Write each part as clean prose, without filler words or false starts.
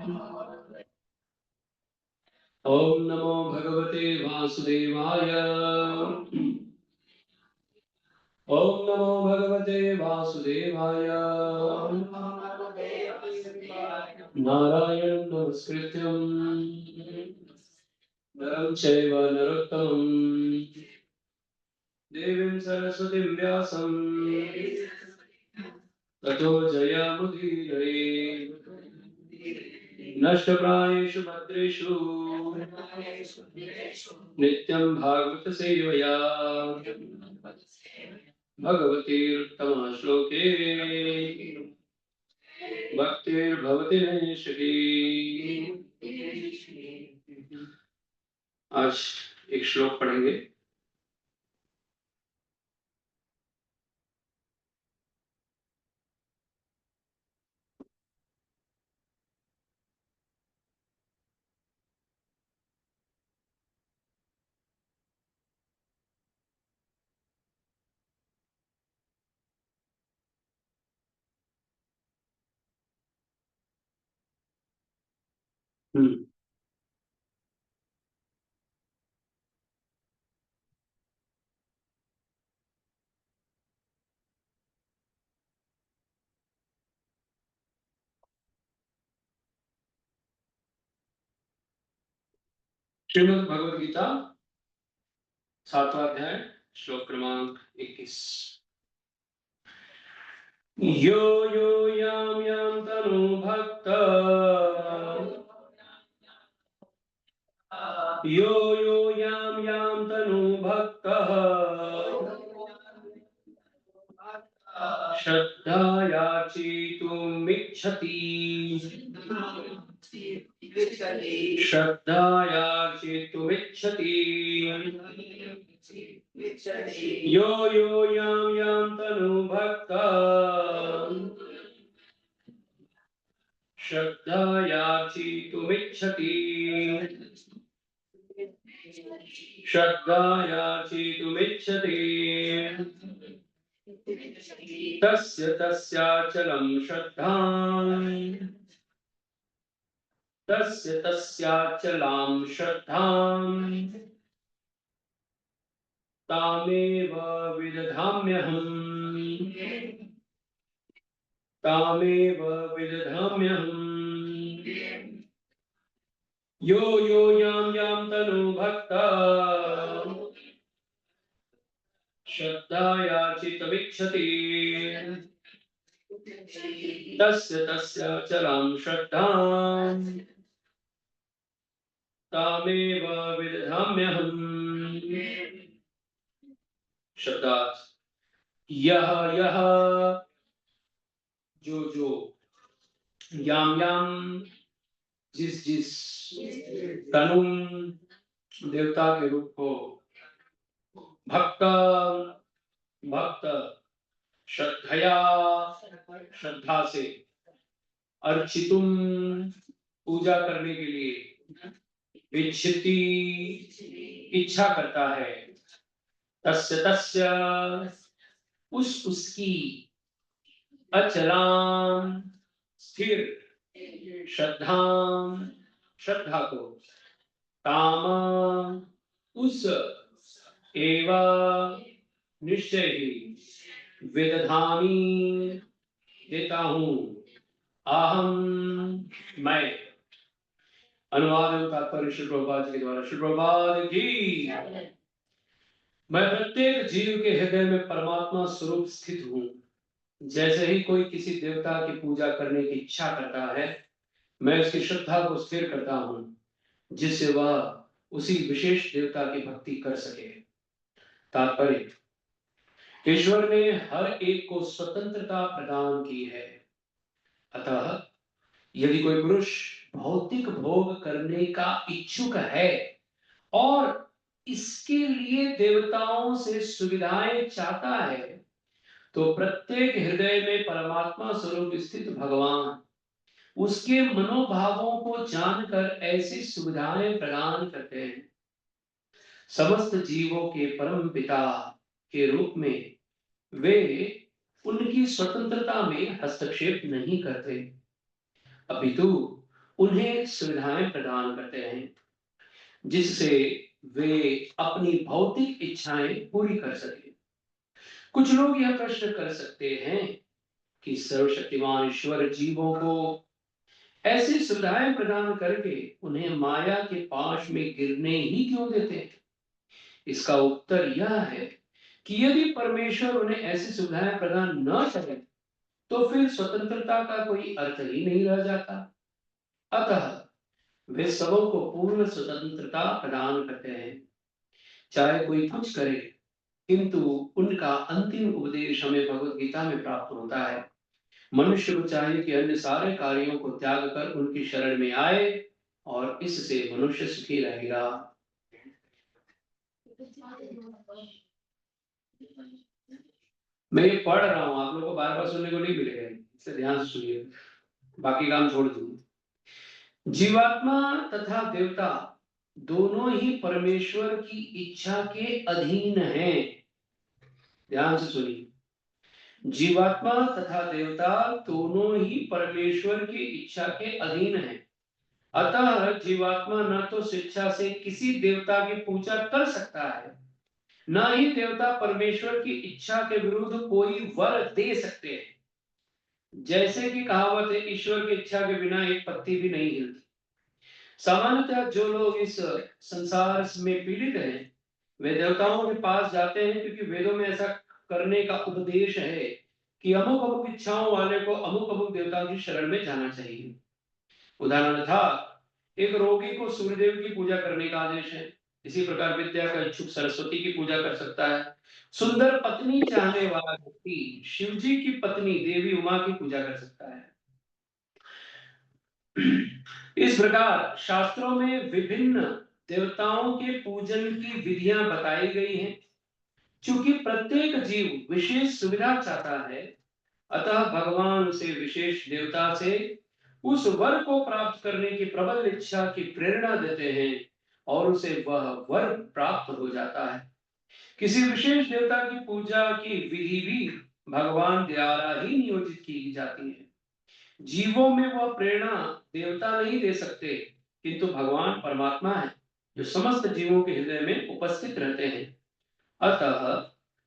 ओम नमो भगवते वासुदेवाय। ओम नमो भगवते वासुदेवाय। नारायणं नमस्कृत्यं नरं चैव नरोत्तमं देवीं सरस्वतीं व्यासं ततो जयमुदीरये। नष्टप्रायेषु भद्रेषु नित्यं भागवत सेवया भगवतीरुत्तम श्लोके भक्तिर्भवति नैष्ठी। आज एक श्लोक पढ़ेंगे। श्रीमद् भगवद गीता 7वां अध्याय श्लोक क्रमांक 21। यो यो यां यां तनु भक्त यो यो यां यां तनु भक्तः श्रद्धयार्चितुमिच्छति यो यो यां यां तनु भक्तः श्रद्धयार्चितुमिच्छति तस्य तस्याचलं श्रद्धां तामेव विदधाम्यहम्। यो यो यां यां तनु भक्तः श्रद्धयार्चितुमिच्छति तस्य तस्याचलं श्रद्धां तामेव विदधाम्यहम्। शब्दार्थ यह यह जो जो याम याम जिस जिस तनुम देवता के रूप को भक्त भक्त श्रद्धया श्रद्धा से अर्चितुम पूजा करने के लिए इच्छति इच्छा करता है तस्य तस्य उसकी अचलाम स्थिर श्रद्धा को ताम उस एवा निश्चय ही विदधामि देता हूं अहम मैं। अनुवाद एवं तात्पर्य श्री प्रभुपाद जी के द्वारा। श्री प्रभुपाद की मैं प्रत्येक जीव के हृदय में परमात्मा स्वरूप स्थित हूं। जैसे ही कोई किसी देवता की पूजा करने की इच्छा करता है मैं उसकी श्रद्धा को स्थिर करता हूं जिससे वह उसी विशेष देवता की भक्ति कर सके। तात्पर्य ईश्वर ने हर एक को स्वतंत्रता प्रदान की है। अतः यदि कोई पुरुष भौतिक भोग करने का इच्छुक है और इसके लिए देवताओं से सुविधाएं चाहता है तो प्रत्येक हृदय में परमात्मा स्वरूप स्थित भगवान उसके मनोभावों को जानकर ऐसी सुविधाएं प्रदान करते हैं। समस्त जीवों के परम पिता के रूप में वे उनकी स्वतंत्रता में हस्तक्षेप नहीं करते अपितु उन्हें सुविधाएं प्रदान करते हैं जिससे वे अपनी भौतिक इच्छाएं पूरी कर सके। कुछ लोग यह प्रश्न कर सकते हैं कि सर्वशक्तिमान ईश्वर जीवों को ऐसी सुविधाएं प्रदान करके उन्हें माया के पाश में गिरने ही क्यों देते हैं? इसका उत्तर यह है कि यदि परमेश्वर उन्हें ऐसी सुविधाएं प्रदान न करे तो फिर स्वतंत्रता का कोई अर्थ ही नहीं रह जाता। अतः वे सबों को पूर्ण स्वतंत्रता प्रदान करते हैं, चाहे कोई कुछ करे, किंतु उनका अंतिम उपदेश हमें भगवत गीता में प्राप्त होता है। मनुष्य को चाहिए कि अन्य सारे कार्यों को त्याग कर उनकी शरण में आए और इससे मनुष्य सुखी रहेगा। मैं ये पढ़ रहा हूं, आप लोगों को बार बार सुनने को नहीं मिलेगा, इससे ध्यान से सुनिए, बाकी काम छोड़ दूंगा। जीवात्मा तथा देवता दोनों ही परमेश्वर की इच्छा के अधीन हैं। ध्यान से सुनिए, जीवात्मा तथा देवता दोनों ही परमेश्वर की इच्छा के अधीन हैं। अतः जीवात्मा न तो स्वेच्छा से किसी देवता की पूजा कर सकता है, न ही देवता परमेश्वर की इच्छा के विरुद्ध कोई वर दे सकते हैं। जैसे कि कहावत है, ईश्वर की इच्छा के बिना एक पत्ती भी नहीं हिलती। सामान्यतः जो लोग इस संसार में पीड़ित हैं वे देवताओं के पास जाते हैं क्योंकि वेदों में ऐसा करने का उपदेश है कि अमुक अमुक इच्छाओं वाले को अमुक अमुक देवताओं की शरण में जाना चाहिए। उदाहरण था, एक रोगी को सूर्यदेव की पूजा करने का आदेश है। इसी प्रकार विद्या का इच्छुक सरस्वती की पूजा कर सकता है। सुंदर पत्नी चाहने वाला व्यक्ति शिव जी की पत्नी देवी उमा की पूजा कर सकता है। इस प्रकार शास्त्रों में विभिन्न देवताओं के पूजन की विधियां बताई गई हैं। चूंकि प्रत्येक जीव विशेष सुविधा चाहता है, अतः भगवान से विशेष देवता से उस वर को प्राप्त करने की प्रबल इच्छा की प्रेरणा देते हैं और उसे वह वर प्राप्त हो जाता है। किसी विशेष देवता की पूजा की विधि भी भगवान द्वारा ही नियोजित की जाती है। जीवों में वह प्रेरणा देवता नहीं दे सकते, किंतु भगवान परमात्मा है जो समस्त जीवों के हृदय में उपस्थित रहते हैं। अतः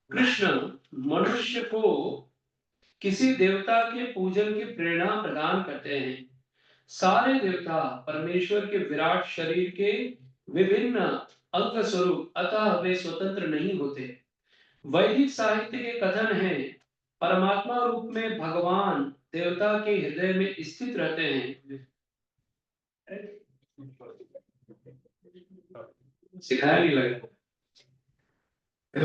कृष्ण मनुष्य को किसी देवता के पूजन की प्रेरणा प्रदान करते हैं। सारे देवता परमेश्वर के विराट शरीर के विभिन्न अंग स्वरूप, अतः वे स्वतंत्र नहीं होते। वैदिक साहित्य के कथन है, परमात्मा रूप में भगवान देवता के हृदय में स्थित रहते हैं। सिखाया नहीं लगा।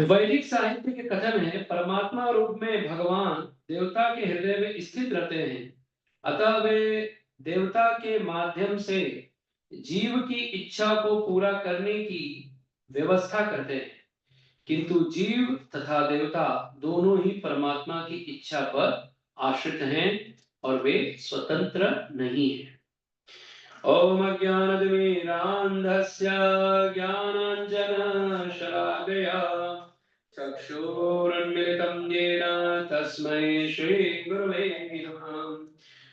वैदिक साहित्य के कथन है, परमात्मा रूप में भगवान देवता के हृदय में स्थित रहते हैं, अतः वे देवता के माध्यम से जीव की इच्छा को पूरा करने की व्यवस्था करते हैं। किंतु जीव तथा देवता दोनों ही परमात्मा की इच्छा पर आश्रित हैं और वे स्वतंत्र नहीं हैं। ओम अज्ञानतिमिरान्धस्य ज्ञानाञ्जनशलाकया चक्षुरुन्मिलितं येन तस्मै श्रीगुरवे नमः।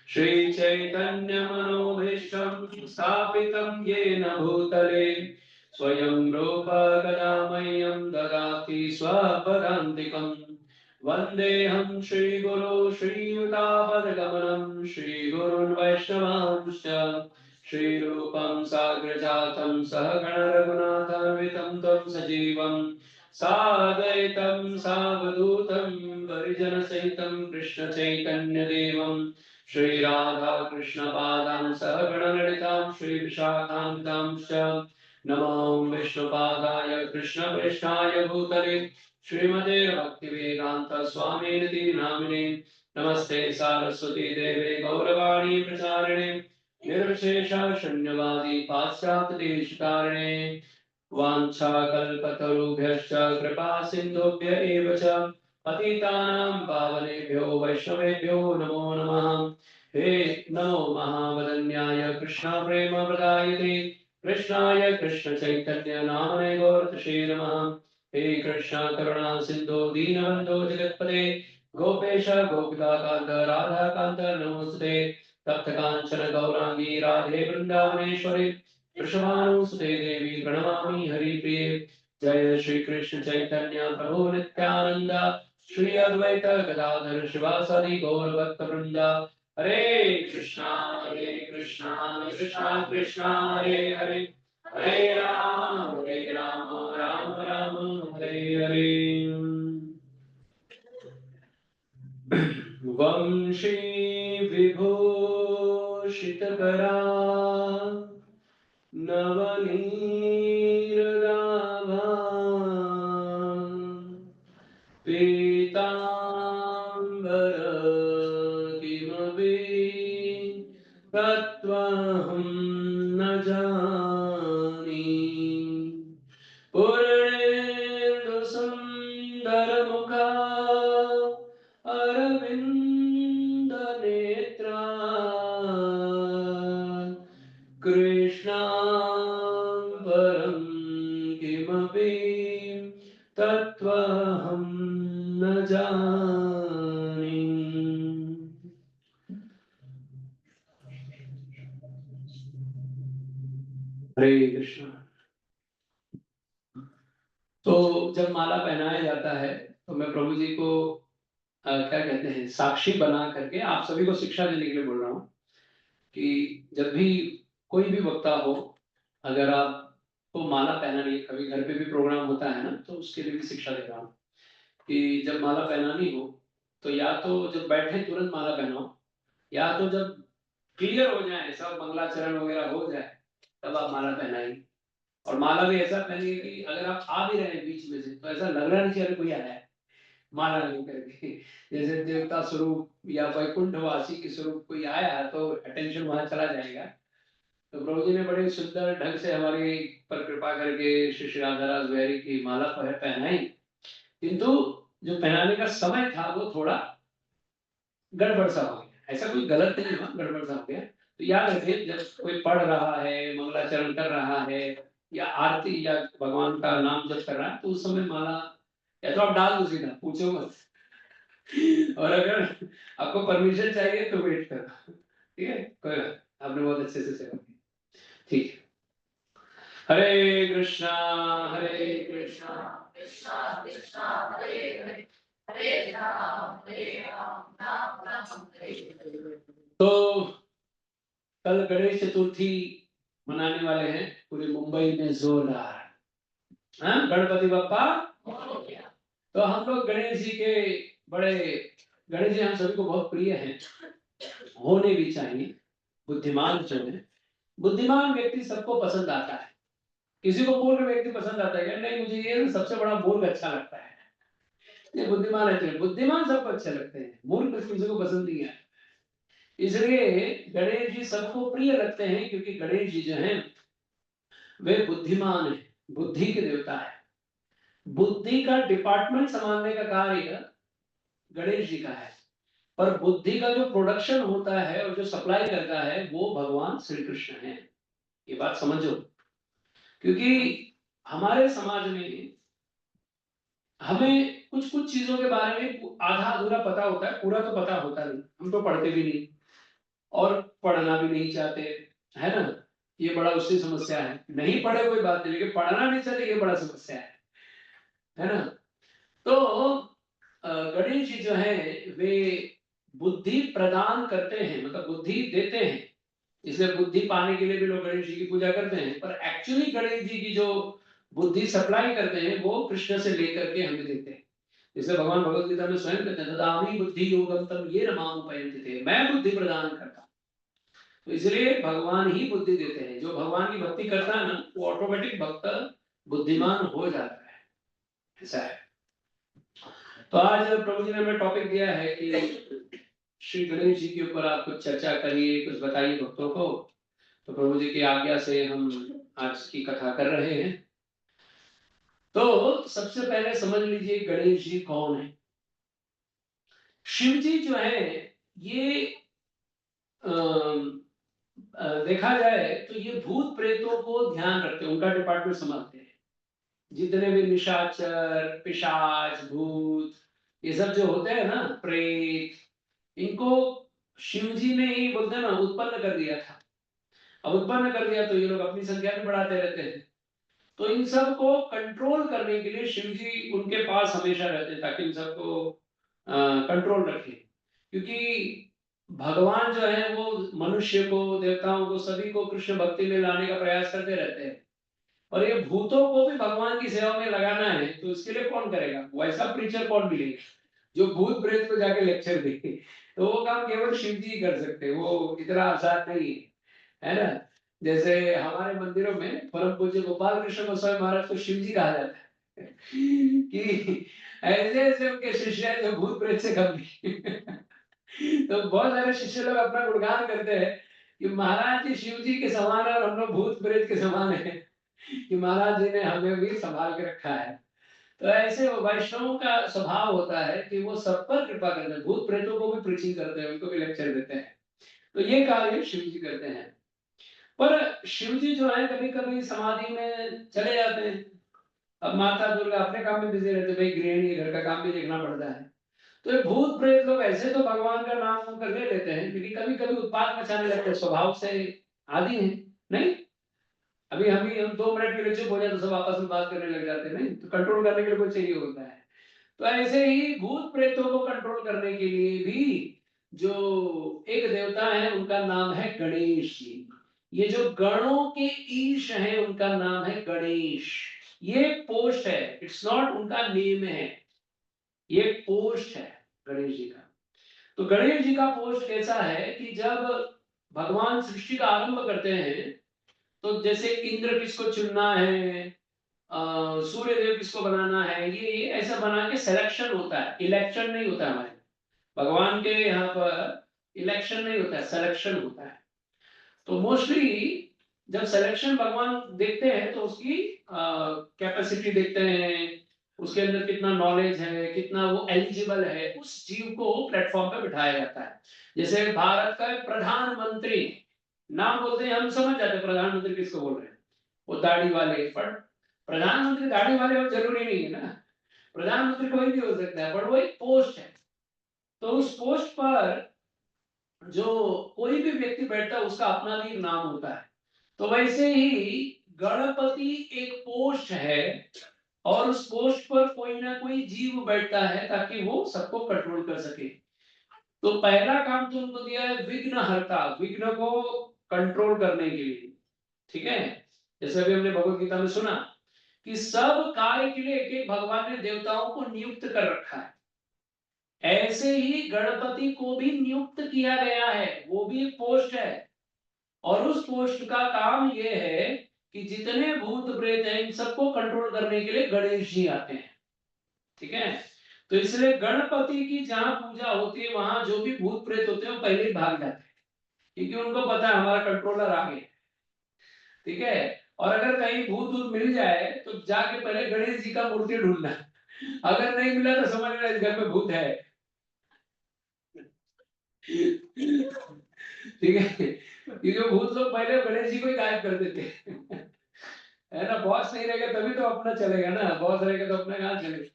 श्रीचैतन्यमनोभीष्टं स्थापितं येन भूतले स्वयं रूप कदा मह्यं ददाति स्वपदान्तिकम्। वन्देऽहं श्रीगुरो श्रीयुतापदगमनं श्रीगुरुन् वैष्णवांश्च श्रीरूपं साग्रजातं सहगण रघुनाथान्वितं तं सजीवं साद्वैतं सावधूतं परिजनसहितं कृष्णचैतन्यदेवं श्रीराधा कृष्णपादां सहगण ललितां श्रीविशाखान्वितांश्च नमो विष्णुपादाय कृष्णप्रेष्ठाय भूतले श्रीमते भक्तिवेदांत स्वामिनिति नामिने नमस्ते सारस्वती देवे गौरवाणी प्रचारिणे निर्विशेष शून्यवादी पाश्चात्य देशकारिणे वाञ्छाकल्पतरुभ्यश्च कृपा सिन्धुभ्य एव च पतितानां पावनेभ्यो वैष्णवेभ्यो नमो नमः। हे नमो महावदन्याय कृष्ण प्रेम प्रदायते कृष्णाय कृष्ण चैतन्य नामने गौरतसे नमः। हे कृष्ण करुणा सिंधु दीनबंधु जगत्पते गोपेश गोपिकाकांत राधाकांत नमोस्तुते। तप्त कांचन गौरांगी राधे वृंदावनेश्वरी वृषभानुसुते देवी प्रणमामि हरिप्रिये। जय श्री कृष्ण चैतन्य प्रभु नित्यानंद श्री अद्वैत गदाधर शिवासादि गौर भक्त वृंदा। हरे कृष्णा कृष्णा कृष्णा हरे हरे हरे राम राम राम हरे हरे। वंशी विभूषित करा नवनीरदाभा पीताम्बर किमपि तत्त्वहं न जानी। पूर्णेन्दुसुन्दरमुखा अरविन्दनेत्रा कृष्णां परं किमपि तत्त्वहं न जानी। हरे कृष्ण। तो जब माला पहनाया जाता है तो मैं प्रभु जी को क्या कहते हैं साक्षी बना करके आप सभी को शिक्षा देने के लिए बोल रहा हूँ कि जब भी कोई भी वक्ता हो, अगर आपको माला पहनानी, कभी घर पे भी प्रोग्राम होता है ना, तो उसके लिए भी शिक्षा दे रहा हूँ कि जब माला पहनानी हो तो या तो जब बैठे तुरंत माला पहनाओ, या तो जब क्लियर हो जाए, सब मंगलाचरण वगैरह हो जाए, तब आप माला पहनाइए। और माला भी ऐसा पहनिए कि अगर आप आ भी रहे हैं बीच में से तो ऐसा लग रहा नहीं चाहिए कोई आया है माला नहीं करके। जैसे देवता स्वरूप या वैकुंठवासी के स्वरूप कोई आया तो अटेंशन वहां चला जाएगा। तो प्रभु जी ने बड़े सुंदर ढंग से हमारी पर कृपा करके श्री राधाराज बिहारी की माला पहनाई, किंतु जो पहनाने का समय था वो थोड़ा गड़बड़ सा हो गया। ऐसा कोई गलत नहीं हुआ, गड़बड़ सा हो गया। तो याद रखिए, जब कोई पढ़ रहा है, मंगलाचरण कर रहा है या आरती या भगवान का नाम जप कर रहा है, तो उस समय माला या तो आप डाल दो सीधा, पूछो मत। और अगर आपको परमिशन चाहिए तो वेट करो, ठीक है। कोई बात, आपने बहुत अच्छे से सेवा की, ठीक है। हरे कृष्णा कृष्णा कृष्णा हरे हरे हरे राम राम राम हरे हरे। तो कल गणेश चतुर्थी मनाने वाले हैं पूरे मुंबई में जोरदार। हाँ, गणपति बप्पा। तो हम लोग गणेश जी के बड़े, गणेश जी हम सभी को बहुत प्रिय हैं, होने भी चाहिए। बुद्धिमान जो है, बुद्धिमान व्यक्ति सबको पसंद आता है। किसी को मूर्ख व्यक्ति पसंद आता है, नहीं मुझे ये सबसे बड़ा मूर्ख अच्छा लगता है, ये बुद्धिमान है। बुद्धिमान सबको अच्छे लगते हैं, मूर्ख किसी को पसंद नहीं है। इसलिए गणेश जी सबको प्रिय लगते हैं, क्योंकि गणेश जी जो हैं वे बुद्धिमान है, बुद्धि के देवता है। बुद्धि का डिपार्टमेंट संभालने का कार्य गणेश जी का है, पर बुद्धि का जो प्रोडक्शन होता है और जो सप्लाई करता है वो भगवान श्री कृष्ण है। ये बात समझो, क्योंकि हमारे समाज में हमें कुछ कुछ चीजों के बारे में आधा अधूरा पता होता है, पूरा तो पता होता नहीं। हम तो पढ़ते भी नहीं और पढ़ना भी नहीं चाहते, है ना। ये बड़ा उसकी समस्या है। नहीं पढ़े कोई बात नहीं, लेकिन पढ़ना नहीं चाहते, ये बड़ा समस्या है ना। तो गणेश जी जो है वे बुद्धि प्रदान करते हैं, मतलब बुद्धि देते हैं। इसलिए बुद्धि पाने के लिए भी लोग गणेश जी की पूजा करते हैं, पर एक्चुअली गणेश जी की जो बुद्धि सप्लाई करते हैं वो कृष्ण से लेकर के हमें देते हैं। इसलिए भगवान भगवत गीता में स्वयं कहते हैं, ददामि बुद्धि योगम तम ये माम उपयन्ति थे, मैं बुद्धि प्रदान करता हूं। तो इसलिए भगवान ही बुद्धि देते हैं। जो भगवान की भक्ति करता है ना, वो ऑटोमेटिक भक्त बुद्धिमान हो जाता है, ऐसा है। तो आज प्रभु जी ने हमें टॉपिक दिया है कि श्री गणेश जी के ऊपर आप कुछ चर्चा करिए, कुछ बताइए भक्तों को। तो प्रभु जी की आज्ञा से हम आज की कथा कर रहे हैं। तो सबसे पहले समझ लीजिए गणेश जी कौन है। शिव जी जो है ये देखा जाए तो ये भूत प्रेतों को ध्यान रखते हैं, उनका डिपार्टमेंट संभालते हैं। जितने भी निशाचर, पिशाच, भूत, ये सब जो होते हैं ना, प्रेत, इनको शिव जी ने ही बोलते हैं ना उत्पन्न कर दिया था। अब उत्पन्न कर दिया तो ये लोग अपनी संख्या भी बढ़ाते रहते हैं। तो इन सब को कंट्रोल करने के लिए शिव जी उनके पास हमेशा रहते हैं ताकि इन सबको कंट्रोल रखें। क्योंकि भगवान जो है वो मनुष्य को, देवताओं को, सभी को कृष्ण भक्ति में लाने का प्रयास करते रहते हैं। और ये भूतों को भी भगवान की सेवा में लगाना है तो इसके लिए कौन करेगा? वैसा प्रीचर कौन मिलेगा जो भूत प्रेत को जाके लेक्चर दे? तो वो काम केवल शिव जी कर सकते हैं, वो इतना आसान नहीं है ना। जैसे हमारे मंदिरों में परम पूज्य गोपाल कृष्ण गोस्वामी महाराज को शिव जी कहा जाता है कि ऐसे ऐसे उनके शिष्य हैं जो भूत प्रेत से कम नहीं। तो बहुत सारे शिष्य लोग अपना गुणगान करते हैं कि महाराज जी शिव जी के समान है और हम लोग भूत प्रेत के समान है कि महाराज जी ने हमें भी संभाल के रखा है। तो ऐसे वैष्णवों का स्वभाव होता है कि वो सब पर कृपा करते हैं, भूत प्रेतों को भी प्रीचिंग करते हैं, उनको भी लेक्चर देते हैं। तो ये कार्य शिव जी करते हैं। पर शिव जी जो है कभी कभी समाधि में चले जाते हैं। अब माता दुर्गा अपने काम में बिजी रहते, भाई गृहिणी घर का काम भी देखना पड़ता है। तो ये भूत प्रेत लोग ऐसे तो भगवान का नाम कर ले लेते हैं, लेकिन कभी कभी उत्पाद मचाने लगते हैं, स्वभाव से आदि है नहीं। अभी हम 2 मिनट के लिए चुप हो जाए तो सब आपस में बात करने लग जाते हैं, नहीं तो कंट्रोल करने के लिए कोई चाहिए होता है। तो ऐसे ही भूत प्रेतों को कंट्रोल करने के लिए भी जो एक देवता है उनका नाम है गणेश जी। ये जो गणों के ईश हैं उनका नाम है गणेश। ये पोस्ट है, इट्स नॉट उनका नेम है, ये पोस्ट है गणेश जी का। तो गणेश जी का पोस्ट कैसा है कि जब भगवान सृष्टि का आरंभ करते हैं तो जैसे इंद्र किसको चुनना है, सूर्य देव किसको बनाना है, ये ऐसा बना के सिलेक्शन होता है, इलेक्शन नहीं होता हमारे भगवान के यहाँ पर। इलेक्शन नहीं होता है, सिलेक्शन होता है। तो मोस्टली जब सिलेक्शन भगवान देखते हैं तो उसकी कैपेसिटी देखते हैं, उसके अंदर कितना नॉलेज है, कितना वो एलिजिबल है, उस जीव को प्लेटफॉर्म पे बिठाया जाता है। जैसे भारत का प्रधानमंत्री नाम बोलते हैं हम समझ जाते हैं प्रधानमंत्री किसको बोल रहे हैं, वो दाढ़ी वाले। पर प्रधानमंत्री दाढ़ी वाले हो जरूरी नहीं है ना, प्रधानमंत्री कोई भी हो सकता है, पर वो एक पोस्ट है। तो उस पोस्ट पर जो कोई भी व्यक्ति बैठता है उसका अपना भी एक नाम होता है। तो वैसे ही गणपति एक पोस्ट है और उस पोस्ट पर कोई ना कोई जीव बैठता है ताकि वो सबको कंट्रोल कर सके। तो पहला काम तो उनको दिया है विघ्न हरता, विघ्न को कंट्रोल करने के लिए। ठीक है, जैसे अभी हमने भगवत गीता में सुना कि सब कार्य के लिए एक एक भगवान ने देवताओं को नियुक्त कर रखा है। ऐसे ही गणपति को भी नियुक्त किया गया है, वो भी एक पोस्ट है। और उस पोस्ट का काम ये है कि जितने भूत प्रेत हैं इन सबको कंट्रोल करने के लिए गणेश जी आते हैं। ठीक है, तो इसलिए गणपति की जहां पूजा होती है वहां जो भी भूत प्रेत होते हैं वो पहले ही भाग जाते हैं, क्योंकि उनको पता है हमारा कंट्रोलर आ गया। ठीक है, और अगर कहीं भूत भूत मिल जाए तो जाके पहले गणेश जी का मूर्ति ढूंढना, अगर नहीं मिला तो समझ लेना इस घर में भूत है। ठीक है, क्योंकि भूत लोग पहले गणेश जी को ही गायब कर देते हैं। है ना, बॉस नहीं रहेगा तभी तो अपना चलेगा ना, बॉस रहेगा तो अपना कहाँ चलेगा।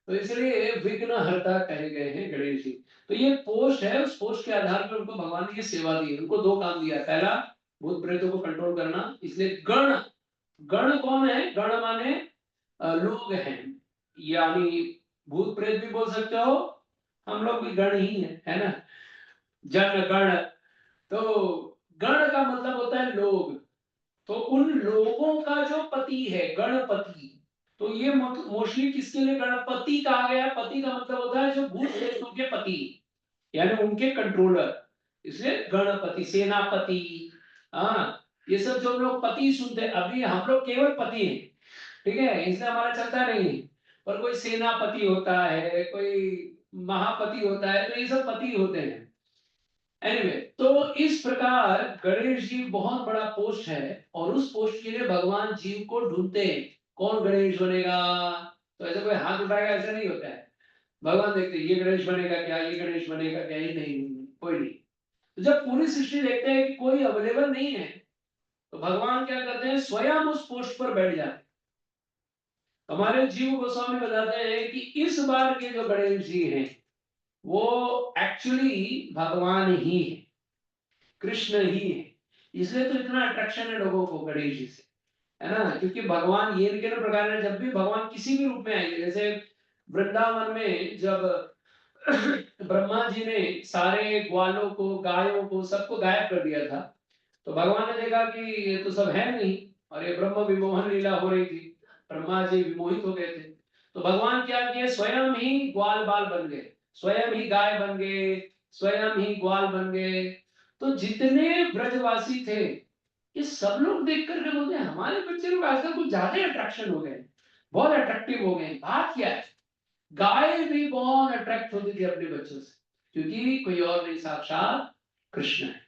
तो इसलिए विघ्न हरता कहे गए हैं गणेश जी। तो ये पोस्ट है, उस पोस्ट के आधार पर उनको भगवान ने ये सेवा दी है। उनको 2 काम दिया, पहला भूत प्रेतों को कंट्रोल करना, इसलिए गण, गण कौन है, गण माने लोग हैं, यानी भूत प्रेत भी बोल सकते हो, हम लोग भी गण ही है ना, जन गण। तो गण का मतलब होता है लोग। तो उन लोगों का जो पति है गणपति, तो ये मोस्टली किसके लिए गणपति कहा गया? पति का मतलब होता है जो भूत प्रेतों के पति, यानी उनके कंट्रोलर, इसलिए गणपति, सेनापति। हाँ, ये सब जो हम लोग पति सुनते हैं, अभी हम लोग केवल पति हैं, ठीक है, इसलिए हमारा चलता नहीं है। पर कोई सेनापति होता है, कोई महापति होता है, तो ये सब पति होते हैं। एनीवे, तो इस प्रकार गणेश जी बहुत बड़ा पोस्ट है और उस पोस्ट के लिए भगवान जीव को ढूंढते हैं, कौन गणेश बनेगा। तो ऐसा कोई हाथ उठाएगा ऐसा नहीं होता है, भगवान देखते ये गणेश बनेगा क्या, ये गणेश बनेगा क्या, ये नहीं, कोई नहीं। तो जब पूरी सृष्टि देखते हैं कि कोई अवेलेबल नहीं है तो भगवान क्या करते हैं, स्वयं उस पोस्ट पर बैठ जाते हैं। हमारे जीव गोस्वामी बताते हैं कि इस बार के जो गणेश जी हैं वो एक्चुअली भगवान ही है, कृष्ण ही है। इसलिए तो इतना अट्रैक्शन है लोगों को गणेश जी से, है ना। क्योंकि भगवान ये के प्रकार है, जब भी भगवान किसी भी रूप में आएंगे, जैसे वृंदावन में जब ब्रह्मा जी ने सारे ग्वालों को, गायों को, सबको गायब कर दिया था, तो भगवान ने देखा कि ये तो सब है नहीं, और ये ब्रह्म विमोहन लीला हो रही थी, ब्रह्मा जी विमोहित हो गए थे। तो भगवान क्या किए, स्वयं ही ग्वाल बाल बन गए, स्वयं ही गाय बन गए, स्वयं ही ग्वाल बन गए। तो जितने ब्रजवासी थे, ये सब लोग देख करके बोलते हैं हमारे बच्चे लोग आजकल कुछ ज्यादा अट्रैक्शन हो गए, बहुत अट्रैक्टिव हो गए। बात क्या है, गाय भी बहुत अट्रैक्ट होती थी अपने बच्चों से, क्योंकि कोई और नहीं, साक्षात कृष्ण है।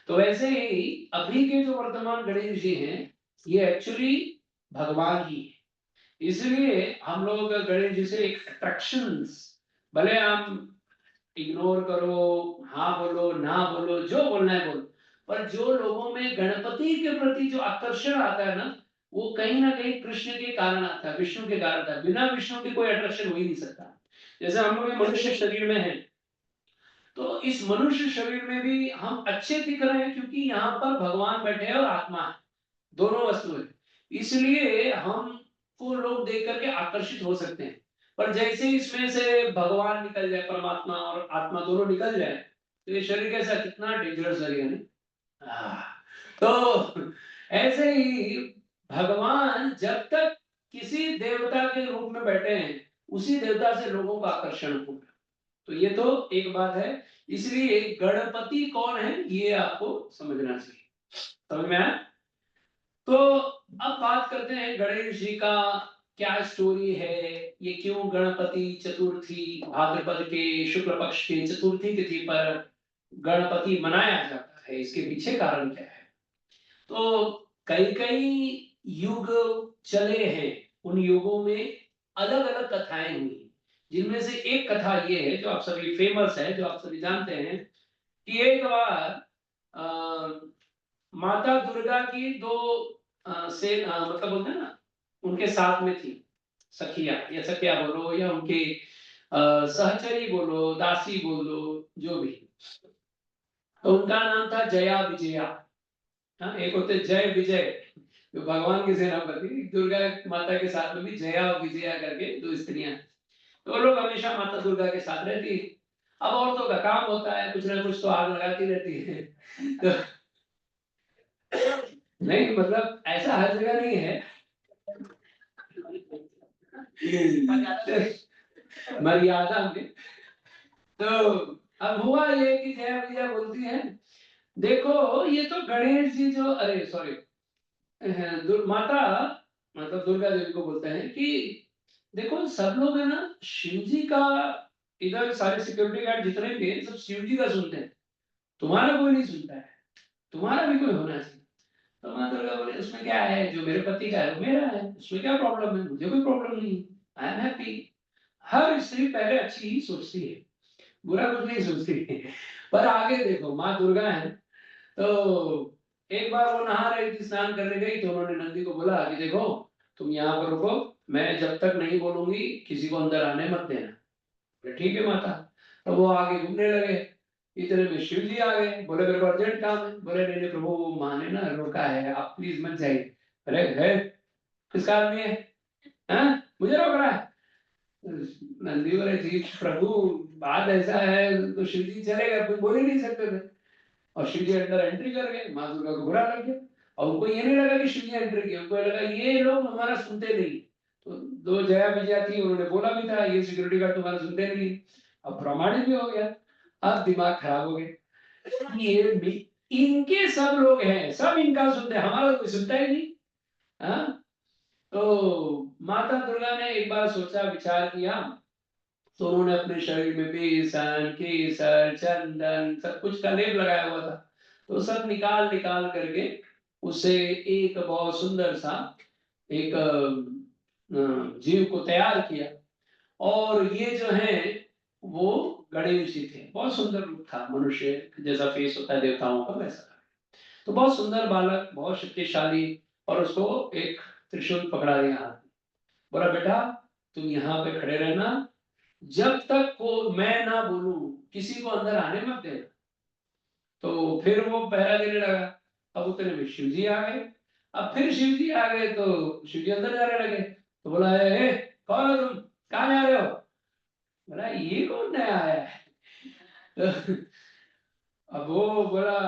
तो वैसे ही अभी के जो वर्तमान गणेश जी हैं, ये एक्चुअली भगवान ही है। इसलिए हम लोग गणेश जी से एक अट्रैक्शंस, भले हम इग्नोर करो, हाँ बोलो ना बोलो, जो बोलना है बोलो, पर जो लोगों में गणपति के प्रति जो आकर्षण आता है ना, वो कहीं ना कहीं कृष्ण के कारण आता है, विष्णु के कारण आता है। बिना विष्णु के कोई आकर्षण हो ही नहीं सकता। जैसे हम लोग मनुष्य शरीर में है, तो इस मनुष्य शरीर में भी हम अच्छे दिख रहे हैं, क्योंकि यहाँ पर भगवान बैठे हैं और आत्मा है, दोनों वस्तु है। इसलिए हमको लोग देख करके आकर्षित हो सकते हैं। पर जैसे इसमें से भगवान निकल जाए, परमात्मा और आत्मा दोनों निकल जाए, तो ये शरीर कैसा, कितना डेंजरस लगेगा नहीं। तो ऐसे ही भगवान जब तक किसी देवता के रूप में बैठे हैं, उसी देवता से लोगों का आकर्षण होगा। तो ये तो एक बात है। इसलिए गणपति कौन है, ये आपको समझना चाहिए। समझ में आया? तो अब बात करते हैं गणेश जी का क्या स्टोरी है, ये क्यों गणपति चतुर्थी, भाद्रपद के शुक्ल पक्ष की चतुर्थी तिथि पर गणपति मनाया जाता है, इसके पीछे कारण क्या है। तो कई कई युग चले हैं, उन युगों में अलग अलग कथाएं हुई, जिनमें से एक कथा ये है जो आप सभी फेमस है, जो आप सभी जानते हैं, कि एक बार माता दुर्गा की दो मतलब बोलते हैं ना, उनके साथ में थी सखिया, या सखिया बोलो या उनके सहचरी बोलो, दासी बोलो, जो भी। तो उनका नाम था जया विजया। हाँ, एक होते जय विजय, जो भगवान की सेनापति, दुर्गा माता के साथ में भी जया और विजया करके दो स्त्रियां। तो वो लोग हमेशा माता दुर्गा के साथ रहती। अब औरतों का काम होता है कुछ ना कुछ तो आग लगाती रहती है। तो नहीं, मतलब ऐसा हर जगह नहीं है। मर्यादा में। तो अब हुआ ये कि जया विजया बोलती है, देखो ये तो गणेश जी जो, अरे सॉरी, माता, मतलब दुर्गा देवी को बोलते हैं कि देखो सब लोग है ना शिव जी का, इधर सारे सिक्योरिटी गार्ड जितने भी हैं सब शिव जी का सुनते हैं, तुम्हारा कोई नहीं सुनता है, तुम्हारा भी कोई होना चाहिए। तो माँ दुर्गा बोले उसमें क्या है, जो मेरे पति का है वो मेरा है, उसमें क्या प्रॉब्लम है, मुझे कोई प्रॉब्लम नहीं, आई एम हैप्पी। हर स्त्री पहले अच्छी ही सोचती है, बुरा कुछ नहीं सोचती है। पर आगे देखो माँ दुर्गा है, तो एक बार वो नहा रही थी, स्नान करने गई, तो उन्होंने नंदी को बोला कि देखो तुम यहाँ पर रुको, मैं जब तक नहीं बोलूंगी किसी को अंदर आने मत देना। बोले ठीक है माता। तो वो आगे घूमने लगे, इतने में शिव जी आ गए, बोले मेरे को अर्जेंट काम है। बोले नहीं नहीं प्रभु, वो माँ ने ना रोका है, आप प्लीज मत जाइए। अरे है, किसका आदमी है, हाँ? मुझे रोक रहा है। नंदी बोले जी प्रभु, बात ऐसा है, तो शिव जी चले गए, कुछ बोल ही नहीं सकते थे। और शिव जी अंदर एंट्री कर गए, माँ दुर्गा को बुरा लग गया। और उनको ये नहीं लगा कि शिव जी एंट्री किया, उनको लगा ये लोग हमारा सुनते नहीं। तो दो जया विजया थी, उन्होंने बोला भी था ये सिक्योरिटी गार्ड तुम्हारा सुनते नहीं। अब प्रमाणित भी हो गया। अब दिमाग खराब हो गया, ये इनके सब लोग हैं, सब इनका सुनते हैं, हमारा कोई सुनता ही नहीं। हाँ? तो माता दुर्गा ने एक बार सोचा, विचार किया, तो उन्होंने अपने शरीर में बेसन, केसर, चंदन, सब कुछ का लेप लगाया हुआ था। तो सब निकाल निकाल करके उसे एक बहुत सुंदर सा एक जीव को तैयार किया। और ये जो है वो गणेश जी थे, बहुत सुंदर रूप था, मनुष्य जैसा फेस होता है देवताओं का वैसा था। तो बहुत सुंदर बालक, बहुत शक्तिशाली। और उसको एक त्रिशूल पकड़ा दिया हाथ में, बोला बेटा तुम यहाँ पे खड़े रहना, जब तक को मैं ना बोलूं किसी को अंदर आने मत देना। तो फिर वो पहरा देने लगा। अब उतने में शिव जी आ गए। अब फिर शिव जी आ गए तो शिव जी अंदर जाने लगे। तो बोला, ए, कौन हो तुम, कहाँ जा रहे हो? बोला, ये कौन नया आया है? तो अब वो बोला,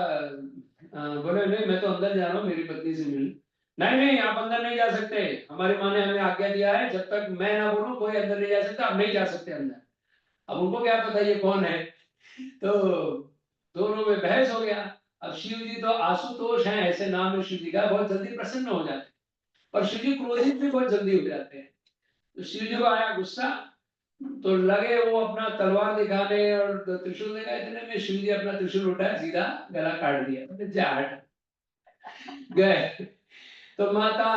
बोले, नहीं मैं तो अंदर जा रहा हूँ मेरी पत्नी से मिलने। नहीं नहीं, आप अंदर नहीं जा सकते, हमारी माँ ने हमें आज्ञा दिया है, जब तक मैं ना बोलूं कोई अंदर नहीं जा सकता, आप नहीं जा सकते अंदर। अब उनको क्या पता ये कौन है। तो दोनों में बहस हो गया। अब शिव जी तो आशुतोष हैं, ऐसे नाम है शिव जी का, बहुत जल्दी प्रसन्न हो जाते हैं। और शिव जी क्रोधित भी बहुत जल्दी हो जाते हैं। तो शिव जी को आया गुस्सा, तो लगे वो अपना तलवार दिखाने और त्रिशूल दिखाए, इतने में शिव जी अपना त्रिशूल उठाया, सीधा गला काट दिया, बोले, जा हट। गए। तो माता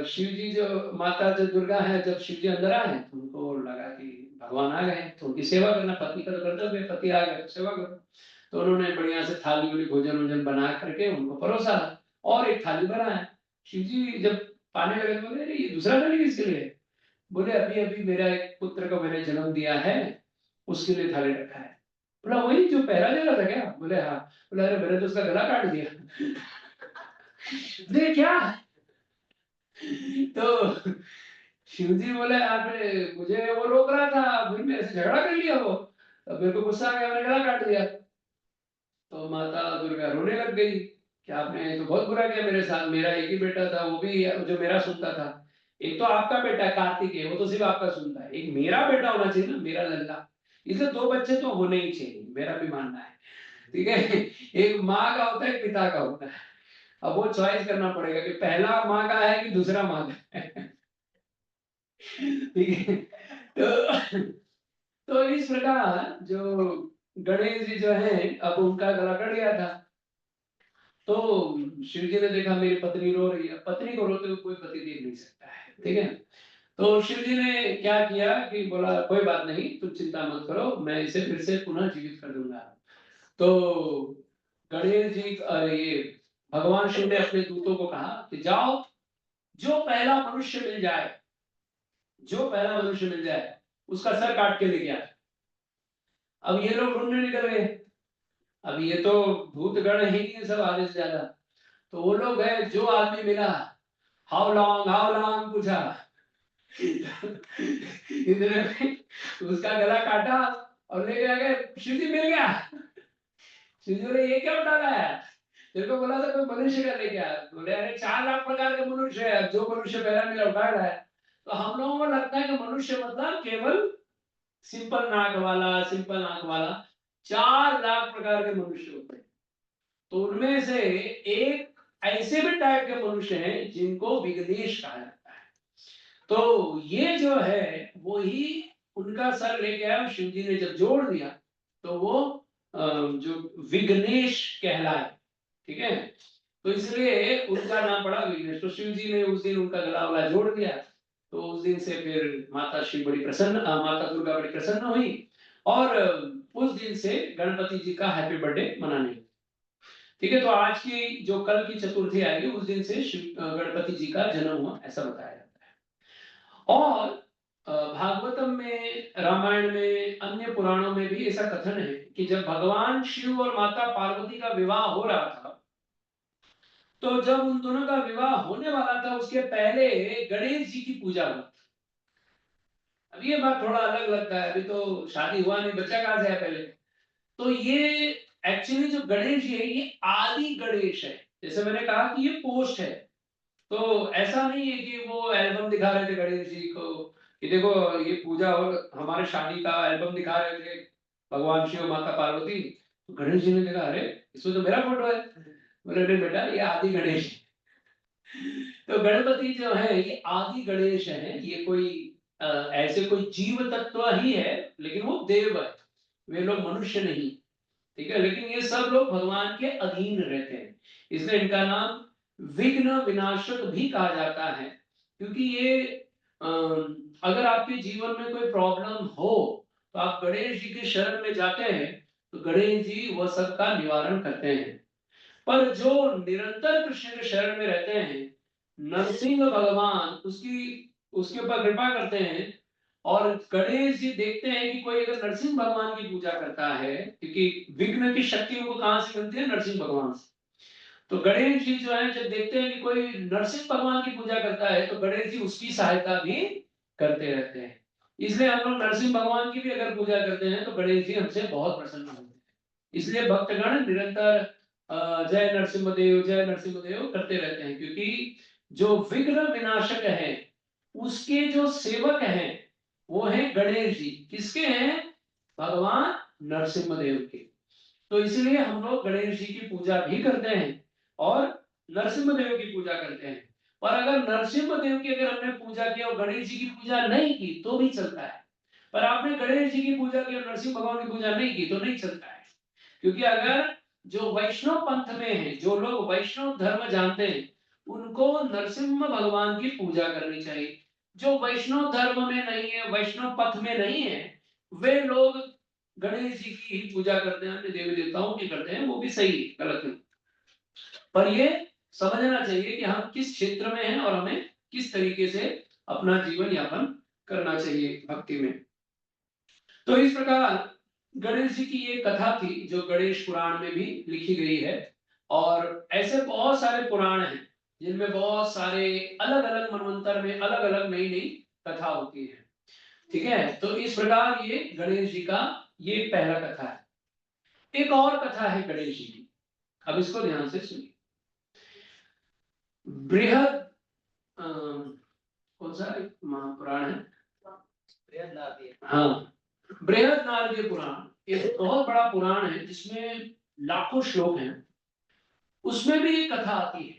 शिव जी जो माता जो दुर्गा है, जब शिव जी अंदर आए तो उनको लगा कि भगवान आ गए, तो उनकी सेवा करना, पति का तो कर्तव्य है, पति आ गए तो सेवा करो। तो उन्होंने बढ़िया से थाली वाली भोजन वोजन बना करके उनको परोसा, और एक थाली बनाया। शिव जी जब पाने लगे तो बोले, अरे ये दूसरा थाली किसके लिए है? बोले, अभी अभी मेरा एक पुत्र को मैंने जन्म दिया है, उसके लिए थाली रखा है। बोला, वही जो पहरा दे रहा था क्या? बोले, हाँ। बोला, अरे मैंने तो उसका गला काट दिया। बोले, क्या? तो शिव जी बोले, आपने मुझे वो रोक रहा था, फिर मेरे से झगड़ा कर लिया वो, तो मेरे को गुस्सा आ गया, मैंने गला काट दिया। तो माता दुर्गा रोने लग गई कि आपने तो बहुत बुरा किया मेरे साथ, मेरा एक ही बेटा था, वो भी जो मेरा सुनता था। एक तो आपका बेटा कार्तिकेय, वो तो सिर्फ आपका सुनता है, एक मेरा बेटा होना चाहिए ना, मेरा लल्ला। इसलिए दो बच्चे तो होने ही चाहिए, मेरा भी मानना है। ठीक है। एक माँ का होता है, एक पिता का होता है। अब वो चॉइस करना पड़ेगा कि पहला माँ का है कि दूसरा माँ का है। ठीक है। तो इस प्रकार जो गणेश जी जो है, अब उनका गला कट गया था। तो शिव जी ने देखा मेरी पत्नी रो रही है, पत्नी को रोते हुए कोई पति देख नहीं सकता है, ठीक है। तो शिव जी ने क्या किया कि बोला, कोई बात नहीं, तुम चिंता मत करो, मैं इसे फिर से पुनः जीवित कर दूंगा। तो गणेश जी, ये भगवान शिव ने अपने दूतों को कहा कि जाओ, जो पहला मनुष्य मिल जाए, जो पहला मनुष्य मिल जाए उसका सर काट के लेके आ। अब ये लोग ढूंढने निकल गए। अब ये तो भूत गण ही नहीं है सब, आधे से ज्यादा। तो वो लोग गए, जो आदमी मिला, हाउ लॉन्ग पूछा। इतने में उसका गला काटा और लेके आ गए, शिव जी मिल गया। शिव जी बोले, ये क्या उठा रहा है? तेरे को बोला था कोई मनुष्य का लेके आया। बोले, अरे 4 लाख प्रकार के मनुष्य है, जो मनुष्य पहला मिला उठा रहा है। तो हम लोगों को लगता है कि मनुष्य मतलब केवल सिंपल नाक वाला, सिंपल आंख वाला। 4 लाख प्रकार के मनुष्य होते हैं। तो उनमें से एक ऐसे भी टाइप के मनुष्य हैं जिनको विघ्नेश कहा जाता है। तो ये जो है वो ही उनका सर लेके आया, शिव जी ने जब जोड़ दिया तो वो जो विघ्नेश कहलाए, ठीक है। तो इसलिए उनका नाम पड़ा विघ्नेश। तो शिव जी ने उस दिन उनका गला वाला जोड़ दिया। तो उस दिन से फिर माता शिव बड़ी प्रसन्न, माता दुर्गा बड़ी प्रसन्न हुई। और उस दिन से गणपति जी का हैप्पी बर्थडे मनाने लगे। ठीक है। तो आज की जो कल की चतुर्थी आएगी, उस दिन से शिव गणपति जी का जन्म हुआ, ऐसा बताया जाता है। और भागवतम में, रामायण में, अन्य पुराणों में भी ऐसा कथन है कि जब भगवान शिव और माता पार्वती का विवाह हो रहा था, तो जब उन दोनों का विवाह होने वाला था उसके पहले गणेश जी की पूजा हुई। अब ये बात थोड़ा अलग लगता है, अभी तो शादी हुआ नहीं, बच्चा कहां से है पहले। तो ये एक्चुअली जो गणेश जी है, ये आदि गणेश है। जैसे मैंने कहा कि ये पोस्ट है। तो ऐसा नहीं है कि वो एल्बम दिखा रहे थे गणेश जी को कि देखो ये पूजा, और हमारे शादी का एल्बम दिखा रहे थे भगवान शिव माता पार्वती। तो गणेश जी ने देखा, अरे इसमें तो मेरा फोटो है। बोले, अरे बेटा ये आदि गणेश है। तो गणपति जो है ये आदि गणेश है, ये कोई ऐसे कोई जीव तत्व ही है, लेकिन वो देव है, वे लोग मनुष्य नहीं। ठीक है। लेकिन ये सब लोग भगवान के अधीन रहते हैं, इसलिए इनका नाम विघ्न विनाशक भी कहा जाता है। क्योंकि ये अगर आपके जीवन में कोई प्रॉब्लम हो तो आप गणेश जी के शरण में जाते हैं, तो गणेश जी वह सब का निवारण करते हैं। पर जो निरंतर कृष्ण के शरण में रहते हैं, नरसिंह भगवान उसकी उसके ऊपर कृपा करते हैं और गणेश जी देखते हैं कि कोई अगर नरसिंह भगवान की पूजा करता है, क्योंकि विघ्न की शक्ति उनको कहां से मिलती है? नरसिंह भगवान से। तो गणेश जी जो है जब देखते हैं कि कोई नरसिंह भगवान की पूजा करता है तो गणेश जी उसकी सहायता भी करते रहते हैं। इसलिए हम लोग नरसिंह भगवान की भी अगर पूजा करते हैं तो गणेश जी हमसे बहुत प्रसन्न होते हैं। इसलिए भक्तगण निरंतर जय नरसिंहदेव जय नरसिंहदेव करते रहते हैं, क्योंकि जो विघ्न विनाशक है उसके जो सेवक हैं वो है गणेश जी। किसके हैं? भगवान नरसिंहदेव के। तो इसलिए हम लोग गणेश जी की पूजा भी करते हैं और नरसिंहदेव की पूजा करते हैं। और अगर नरसिंहदेव की अगर हमने पूजा की और गणेश जी की पूजा नहीं की तो भी चलता है, पर आपने गणेश जी की पूजा की और नरसिंह भगवान की पूजा नहीं की तो नहीं चलता है। क्योंकि अगर जो वैष्णव पंथ में है, जो लोग वैष्णव धर्म जानते हैं, उनको नरसिंह भगवान की पूजा करनी चाहिए। जो वैष्णव धर्म में नहीं है, वैष्णव पथ में नहीं है, वे लोग गणेश जी की ही पूजा करते हैं, अन्य देवी देवताओं की करते हैं, वो भी सही है, गलत नहीं। पर ये समझना चाहिए कि हम किस क्षेत्र में हैं और हमें किस तरीके से अपना जीवन यापन करना चाहिए भक्ति में। तो इस प्रकार गणेश जी की ये कथा थी जो गणेश पुराण में भी लिखी गई है। और ऐसे बहुत सारे पुराण हैं जिनमें बहुत सारे अलग अलग मनवंतर में अलग अलग नई नई कथा होती है। ठीक है, तो इस प्रकार ये गणेश जी का ये पहला कथा है। एक और कथा है गणेश जी की, अब इसको ध्यान से सुनिए। बृहद कौन सा महापुराण है? बृहद नारदीय। हाँ, बृहद नारदीय पुराण एक बहुत बड़ा पुराण है जिसमें लाखों श्लोक हैं। उसमें भी एक कथा आती है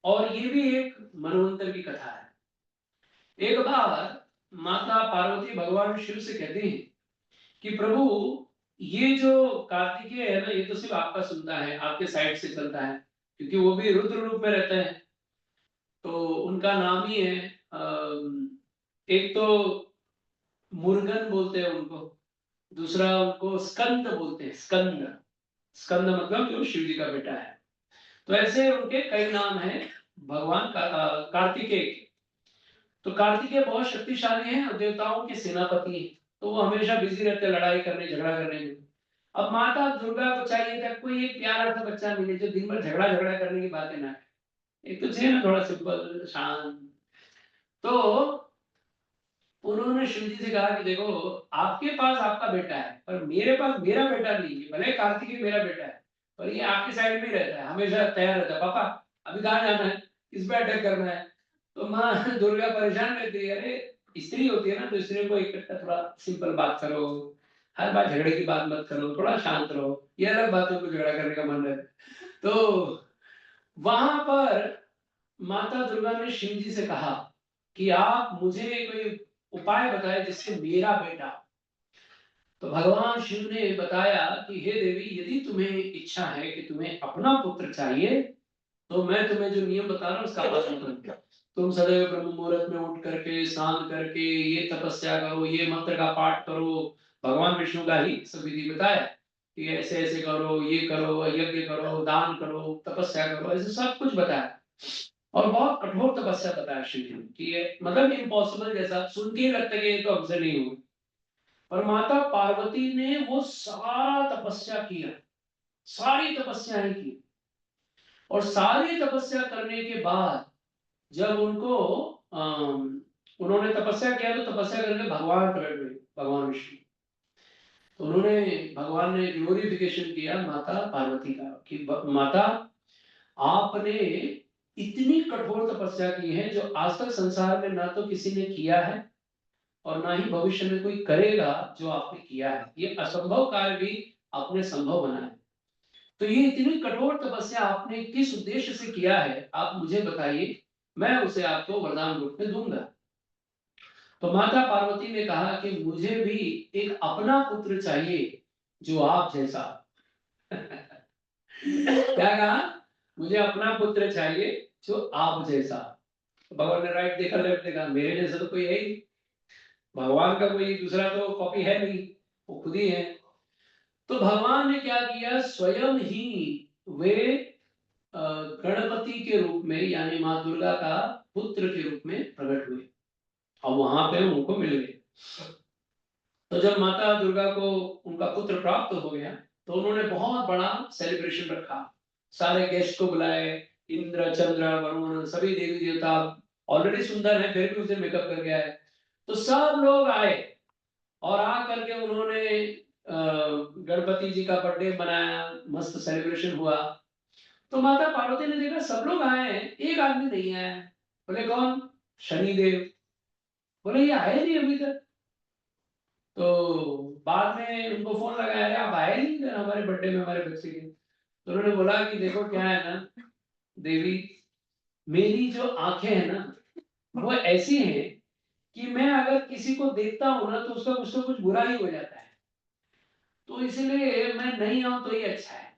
और ये भी एक मनवंतर की कथा है। एक बार माता पार्वती भगवान शिव से कहती हैं कि प्रभु, ये जो कार्तिकेय है ना, ये तो सिर्फ आपका सुनता है, आपके साइड से चलता है, क्योंकि वो भी रुद्र रूप में रहते हैं। तो उनका नाम ही है एक तो मुर्गन बोलते हैं उनको, दूसरा उनको स्कंद बोलते हैं। स्कंद, स्कंद मतलब जो शिव जी का बेटा है। तो ऐसे उनके कई नाम हैं भगवान कार्तिकेय के। तो कार्तिकेय बहुत शक्तिशाली हैं और देवताओं के सेनापति हैं, तो वो हमेशा बिजी रहते हैं लड़ाई करने झगड़ा करने में। अब माता दुर्गा को चाहिए था कोई एक प्यारा सा बच्चा मिले जो दिन भर झगड़ा झगड़ा करने की बातें ना करे, एक तो चाहिए ना थोड़ा सिंपल शांत। तो उन्होंने शिव जी से कहा कि देखो, आपके पास आपका बेटा है पर मेरे पास मेरा बेटा नहीं है। भले कार्तिकेय मेरा बेटा है पर ये आपके साइड में ही रहता है, हमेशा तैयार रहता है, पापा अभी कहाँ जाना है, किस पे अटैक करना है। तो माँ दुर्गा परेशान रहती है, अरे स्त्री होती है ना, तो स्त्री को इकट्ठा थोड़ा सिंपल बात करो, हर बार झगड़े की बात मत करो, थोड़ा शांत रहो। ये अलग बातों को झगड़ा करने का मन रहता है। तो वहां पर माता दुर्गा ने शिव जी से कहा कि आप मुझे कोई उपाय बताए जिससे मेरा बेटा। तो भगवान शिव ने बताया कि हे देवी, यदि तुम्हें इच्छा है कि तुम्हें अपना पुत्र चाहिए तो मैं तुम्हें जो नियम बता रहा हूँ उसका पालन करो। तुम सदैव ब्रह्म मुहूर्त में उठ करके स्नान करके ये तपस्या करो, ये मंत्र का पाठ करो। भगवान विष्णु का ही सब विधि बताया कि ऐसे ऐसे करो, ये करो, यज्ञ करो, दान करो, तपस्या करो, ऐसे सब कुछ बताया। और बहुत कठोर तपस्या बताया शिव जी ने कि ये मतलब इम्पॉसिबल जैसा सुन के ही लगता है कि ये तो हमसे नहीं होगा। पर माता पार्वती ने वो सारा तपस्या किया, सारी तपस्याएं की। और सारी तपस्या करने के बाद जब उनको उन्होंने तपस्या किया तो तपस्या करके भगवान प्रकट हुए, भगवान विष्णु। तो उन्होंने भगवान ने ग्लोरिफिकेशन किया माता पार्वती का कि माता, आपने इतनी कठोर तपस्या की है जो आज तक संसार में ना तो किसी ने किया है और ना ही भविष्य में कोई करेगा जो आपने किया है। ये असंभव कार्य भी आपने संभव बनाया। तो ये इतनी कठोर तपस्या आपने किस उद्देश्य से किया है, आप मुझे बताइए, मैं उसे आपको वरदान रूप में दूंगा। तो माता पार्वती ने कहा कि मुझे भी एक अपना पुत्र चाहिए जो आप जैसा। क्या कहा? मुझे अपना पुत्र चाहिए जो आप जैसा। तो भगवान ने राइट देखा लेफ्ट देखा, मेरे जैसा तो कोई है ही, भगवान का कोई दूसरा तो कॉपी है नहीं, वो खुद ही है। तो भगवान ने क्या किया, स्वयं ही वे गणपति के रूप में यानी माँ दुर्गा का पुत्र के रूप में प्रकट हुए और वहां पे उनको मिल गए। तो जब माता दुर्गा को उनका पुत्र प्राप्त हो गया तो उन्होंने बहुत बड़ा सेलिब्रेशन रखा, सारे गेस्ट को बुलाए, इंद्र चंद्र वरुण सभी देवी देवता, ऑलरेडी सुंदर है फिर भी उसे मेकअप करके आए, तो सब लोग आए और आ करके उन्होंने गणपति जी का बर्थडे मनाया, मस्त सेलिब्रेशन हुआ। तो माता पार्वती ने देखा सब लोग आए हैं, एक आदमी नहीं आया। बोले कौन? शनिदेव। बोले ये आए नहीं अभी तक। तो बाद में उनको फोन लगाया, अरे आप आए नहीं हमारे बर्थडे में हमारे बच्चे के। तो उन्होंने बोला कि देखो क्या है ना देवी, मेरी जो आंखें हैं ना वो ऐसी हैं कि मैं अगर किसी को देखता हूँ ना तो उसका कुछ ना कुछ बुरा ही हो जाता है, तो इसलिए मैं नहीं आऊं तो ये अच्छा है।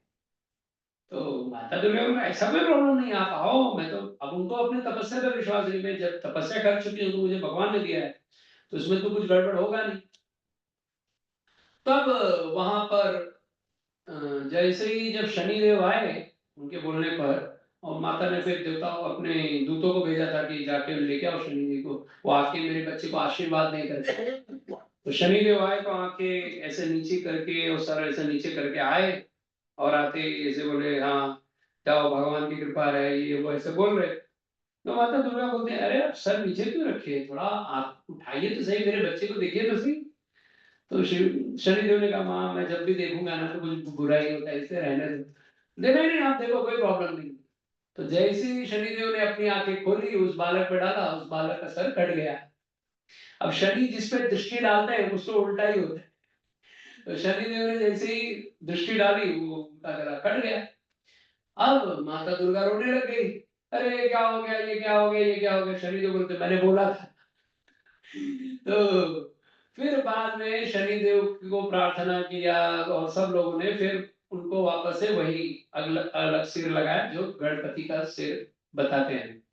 तो माता दुर्गा को ऐसा कोई प्रॉब्लम नहीं, आप आओ। मैं तो अब उनको अपने तपस्या पर विश्वास नहीं, मैं जब तपस्या कर चुकी हूँ तो मुझे भगवान ने दिया है, तो इसमें तो कुछ गड़बड़ होगा नहीं। तब वहां पर जैसे ही जब शनिदेव आए उनके बोलने पर, और माता ने फिर देवताओं अपने दूतों को भेजा था कि जाके लेके आओ शनिदेव को, वो आके मेरे बच्चे को आशीर्वाद नहीं करते। तो शनिदेव आए तो आके ऐसे नीचे करके और सर ऐसे नीचे करके आए, और आते ही ऐसे बोले हाँ जाओ भगवान की कृपा रहे, ये वो ऐसे बोल रहे। तो माता दुर्गा बोलते हैं अरे आप सर नीचे क्यों रखे, थोड़ा आप उठाइए तो सही, मेरे बच्चे को देखिए तो सही। तो शनिदेव ने कहा माँ मैं जब भी देखूंगा ना तो कुछ बुरा ही होता है, इससे रहने दो। नहीं नहीं आप देखो कोई प्रॉब्लम नहीं। तो जैसे ही शनिदेव ने अपनी आंखें खोली उस बालक पे डाला, उस बालक का सर कट गया। अब शनि जिस पे दृष्टि डालते हैं उसको उल्टा ही होता है। तो शनिदेव ने जैसे ही दृष्टि डाली वो उनका गला कट गया। अब माता दुर्गा रोने लग गई, अरे ये क्या हो गया, ये क्या हो गया, ये क्या हो गया। शनिदेव बोलते मैंने बोला था। तो फिर बाद में शनिदेव को प्रार्थना किया और सब लोगों ने फिर उनको वापस से वही अलग अलग सिर लगाया जो गणपति का सिर बताते हैं।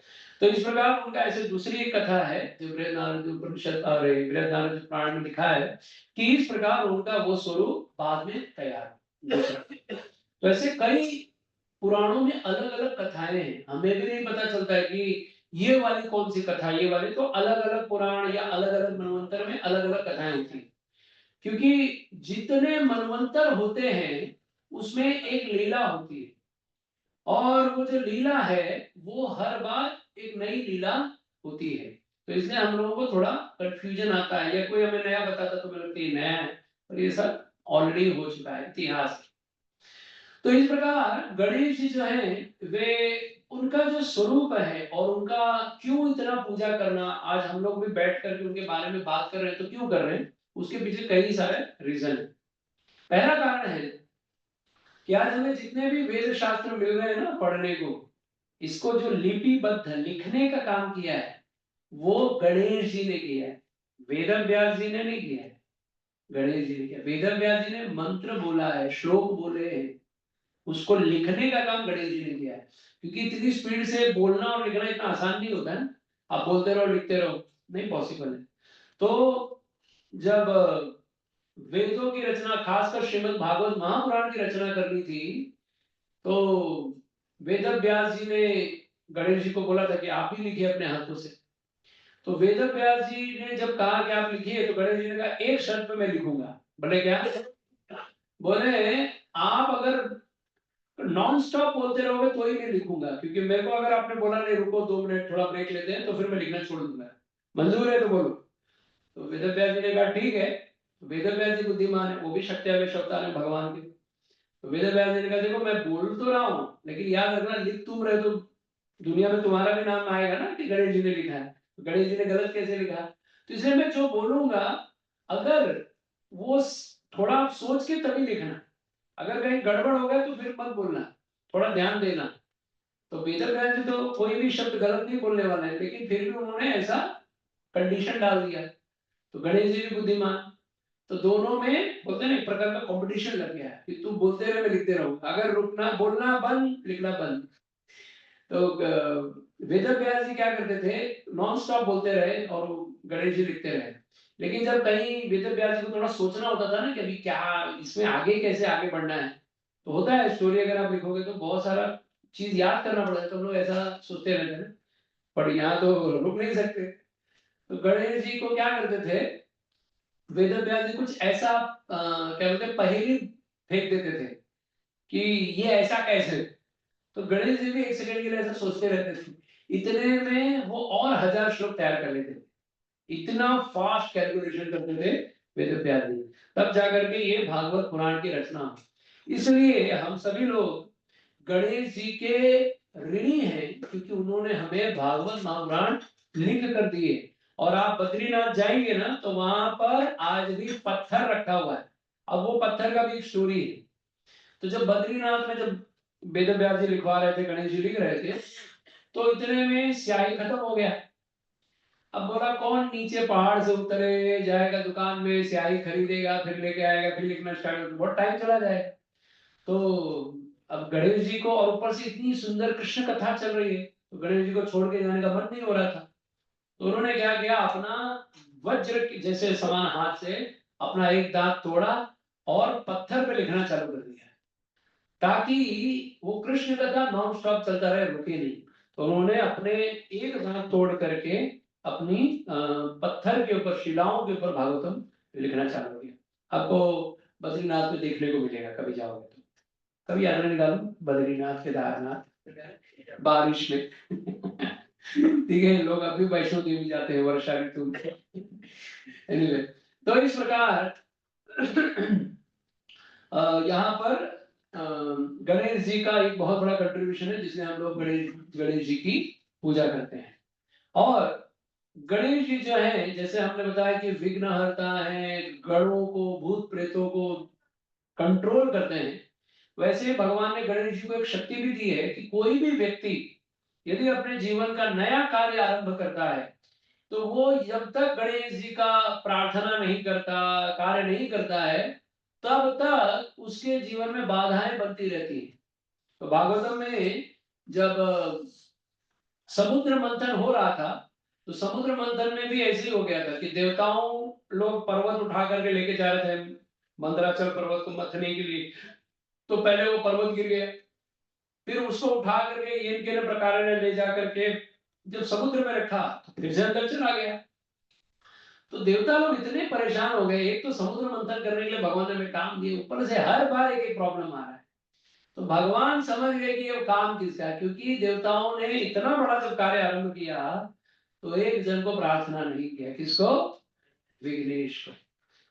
तो इस प्रकार उनका ऐसे दूसरी एक कथा है जो बृहदारण्यक उपनिषद और बृहदारण्यक पुराण में लिखा है कि इस प्रकार उनका वो स्वरूप बाद में तैयार हुआ। तो ऐसे कई पुराणों में अलग अलग कथाएं हैं, हमें भी नहीं पता चलता है कि ये वाली कौन सी कथा, ये वाली तो अलग अलग पुराण या अलग अलग मनवंतर में अलग अलग कथाएं होती हैं। क्योंकि जितने मनवंतर होते हैं उसमें एक लीला होती है, और वो जो लीला है वो हर बार एक नई लीला होती है। तो इसलिए हम लोगों को थोड़ा कंफ्यूजन आता है, या कोई हमें नया बताता तो हमें लगता है ये नया है, और ये सब ऑलरेडी हो चुका है इतिहास। तो इस प्रकार गणेश जी जो है वे, उनका जो स्वरूप है और उनका क्यों इतना पूजा करना, आज हम लोग भी बैठ करके उनके बारे में बात कर रहे हैं, तो क्यों कर रहे हैं उसके पीछे कई सारे रीजन है। पहला कारण है कि आज हमें जितने भी वेद शास्त्र मिल रहे हैं ना पढ़ने को, इसको जो लिपिबद्ध लिखने का काम किया है वो गणेश जी ने किया है, वेद व्यास जी ने नहीं किया है, गणेश जी ने किया। वेद व्यास जी ने मंत्र बोला है, श्लोक बोले हैं, उसको लिखने का काम गणेश जी ने किया है। क्योंकि इतनी स्पीड से बोलना और लिखना इतना आसान नहीं होता है, आप बोलते रहो लिखते रहो, नहीं पॉसिबल है। तो जब वेदों की रचना, खासकर श्रीमद् भागवत महापुराण की रचना करनी थी, तो वेद व्यास जी ने गणेश जी को बोला था कि आप ही लिखिए अपने हाथों से। तो वेद व्यास जी ने जब कहा कि आप लिखिए, तो गणेश जी ने कहा एक शर्त पे मैं लिखूंगा। बोले क्या? बोले आप अगर नॉन स्टॉप बोलते रहोगे तो ही मैं लिखूंगा, क्योंकि मेरे को अगर आपने बोला नहीं रुको 2 मिनट थोड़ा ब्रेक लेते हैं, तो फिर मैं लिखना छोड़ दूंगा। मंजूर है तो बोलो। तो वेद व्यास जी ने कहा ठीक है। तो वेद व्यास जी बुद्धिमान है, वो भी शक्त्यावेश अवतार है भगवान के। तो वेद व्यास जी ने कहा देखो मैं बोल तो रहा हूँ लेकिन याद रखना लिख तुम रहे तो दुनिया में तुम्हारा भी नाम आएगा ना कि गणेश जी ने लिखा है, तो गणेश जी ने गलत कैसे लिखा। तो इसलिए मैं जो बोलूंगा, अगर वो थोड़ा आप सोच के तभी लिखना, अगर कहीं गड़बड़ हो गया तो फिर मत बोलना, थोड़ा ध्यान देना। तो वेद व्यास जी तो कोई भी शब्द गलत नहीं बोलने वाला है, लेकिन फिर भी उन्होंने ऐसा कंडीशन डाल दिया। तो गणेश जी भी बुद्धिमान, तो दोनों में बोलते हैं ना एक प्रकार का कंपटीशन लग गया है कि तू बोलते रहे मैं लिखते रहूंगा, अगर रुकना बोलना बंद लिखना बंद। तो वेद व्यास जी क्या करते थे, नॉन स्टॉप बोलते रहे और गणेश जी लिखते रहे। लेकिन जब कहीं वेद व्यास जी को थोड़ा सोचना होता था ना कि अभी क्या इसमें आगे कैसे आगे बढ़ना है, तो होता है स्टोरी अगर आप लिखोगे तो बहुत सारा चीज याद करना पड़ता है, तो हम लोग ऐसा सोचते रहते हैं, पर यहाँ तो रुक नहीं सकते। तो गणेश जी को क्या करते थे, वेद व्यास जी कुछ ऐसा क्या बोलते हैं, पहेली फेंक देते थे कि ये ऐसा कैसे। तो गणेश जी भी एक सेकंड के लिए ऐसा सोचते रहते थे, इतने में वो और 1000 श्लोक तैयार कर लेते थे। इतना फास्ट कैलकुलेशन करते थे वेद व्यास जी, तब जाकर के ये भागवत पुराण की रचना हुई। इसलिए हम सभी लोग गणेश जी के ऋणी हैं, क्योंकि उन्होंने हमें भागवत महापुराण लिख कर दिए। और आप बद्रीनाथ जाएंगे ना, तो वहां पर आज भी पत्थर रखा हुआ है। अब वो पत्थर का भी एक स्टोरी है। तो जब बद्रीनाथ में जब वेद व्यास जी लिखवा रहे थे, गणेश जी लिख रहे थे, तो इतने में स्याही खत्म हो गया। अब बोला कौन नीचे पहाड़ से उतरे जाएगा, दुकान में स्याही खरीदेगा, फिर लेके आएगा, फिर लिखना स्टार्ट कर, बहुत टाइम चला जाएगा। तो अब गणेश जी को, और ऊपर से इतनी सुंदर कृष्ण कथा चल रही है, तो गणेश जी को छोड़ के जाने का मन नहीं हो रहा था। तो उन्होंने क्या किया, अपना वज्र जैसे समान हाथ से अपना एक दांत तोड़ा और पत्थर पे लिखना चालू कर दिया, ताकि वो कृष्ण कथा नॉन स्टॉप चलता रहे, रुके नहीं। तो उन्होंने अपने एक दांत तोड़ करके अपनी पत्थर के ऊपर, शिलाओं के ऊपर भागवतम लिखना चालू किया। आपको बद्रीनाथ में देखने को मिलेगा, कभी जाओगे तो। कभी यात्रा निकालो बद्रीनाथ, केदारनाथ, बारिश में। ठीक है, लोग अभी वैष्णो देवी जाते हैं वर्षा ऋतु में। एनीवे, तो इस प्रकार यहाँ पर गणेश जी का एक बहुत बड़ा कंट्रीब्यूशन है, जिसमें हम लोग गणेश जी की पूजा करते हैं। और गणेश जी जो है, जैसे हमने बताया कि विघ्नहर्ता है, गणों को, भूत प्रेतों को कंट्रोल करते हैं, वैसे भगवान ने गणेश जी को एक शक्ति भी दी है कि कोई भी व्यक्ति यदि अपने जीवन का नया कार्य आरंभ करता है, तो वो जब तक गणेश जी का प्रार्थना नहीं करता, कार्य नहीं करता है, तब तक उसके जीवन में बाधाएं बनती रहती हैं। तो भागवतम में जब समुद्र मंथन हो रहा था, तो समुद्र मंथन में भी ऐसे ही हो गया था कि देवताओं लोग पर्वत उठा करके लेके जा रहे थे मंदराचल पर्वत को मथने के लिए। तो पहले वो पर्वत गिर गया, फिर उसको उठा करके इनके प्रकार ने ले जा करके जब समुद्र में रखा, तो फिर से अंदर चला गया। तो देवता लोग इतने परेशान हो गए, एक तो समुद्र मंथन करने के लिए भगवान ने हमें काम दिए, ऊपर से हर बार एक एक प्रॉब्लम आ रहा है। तो भगवान समझ गए कि ये काम किसका है, क्योंकि देवताओं ने इतना बड़ा जब कार्य आरंभ किया, तो एक जन को प्रार्थना नहीं किया, किसको, विघ्नेश को।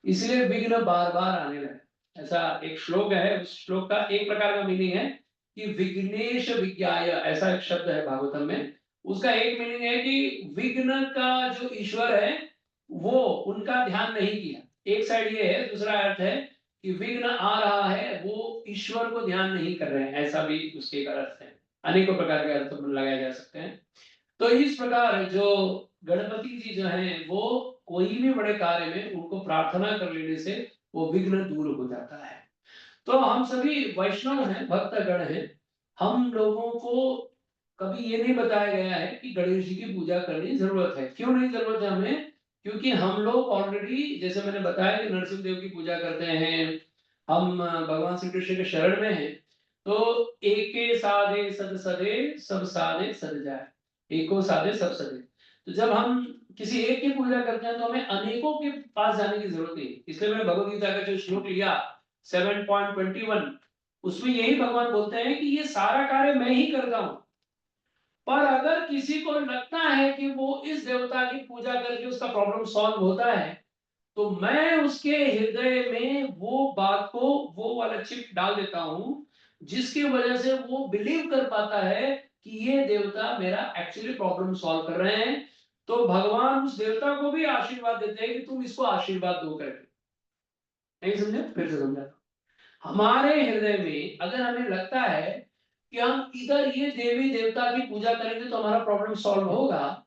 इसलिए विघ्न बार बार आने लगे। ऐसा एक श्लोक है, उस श्लोक का एक प्रकार का मीनिंग है कि विघ्नेश विज्ञाय, ऐसा एक शब्द है भागवतम में। उसका एक मीनिंग है कि विघ्न का जो ईश्वर है, वो उनका ध्यान नहीं किया। एक साइड ये है, दूसरा अर्थ है कि विघ्न आ रहा है, वो ईश्वर को ध्यान नहीं कर रहे हैं, ऐसा भी उसके एक अर्थ है। अनेकों प्रकार के अर्थ लगाए जा सकते हैं। तो इस प्रकार जो गणपति जी जो हैं, वो कोई भी बड़े कार्य में उनको प्रार्थना कर लेने से वो विघ्न दूर हो जाता है। तो हम सभी वैष्णव हैं, भक्तगण हैं, हम लोगों को कभी ये नहीं बताया गया है कि गणेश जी की पूजा करने की जरूरत है। क्यों नहीं जरूरत है हमें? क्योंकि हम लोग ऑलरेडी, जैसे मैंने बताया कि नरसिंह देव की पूजा करते हैं, हम भगवान श्री कृष्ण के शरण में हैं। तो एके साधे सद सदे, सब साधे सद जाए, एको साधे सब सदे। तो जब हम किसी एक की पूजा करते हैं, तो हमें अनेकों के पास जाने की जरूरत नहीं। इसलिए मैंने भगवत गीता का जो श्लोक लिया 7.21, उसमें यही भगवान बोलते हैं कि ये सारा कार्य मैं ही करता हूं, पर अगर किसी को लगता है कि वो इस देवता की पूजा करके उसका प्रॉब्लम सॉल्व होता है, तो मैं उसके हृदय में वो बात को, वो वाला चिप डाल देता हूं, जिसकी वजह से वो बिलीव कर पाता है कि ये देवता मेरा एक्चुअली प्रॉब्लम सॉल्व कर रहे हैं। तो भगवान उस देवता को भी आशीर्वाद देते हैं कि तुम इसको आशीर्वाद दो करके। नहीं समझे? फिर से समझा। हमारे हृदय में अगर हमें लगता है कि हम इधर ये देवी देवता की पूजा करेंगे तो हमारा प्रॉब्लम सॉल्व होगा,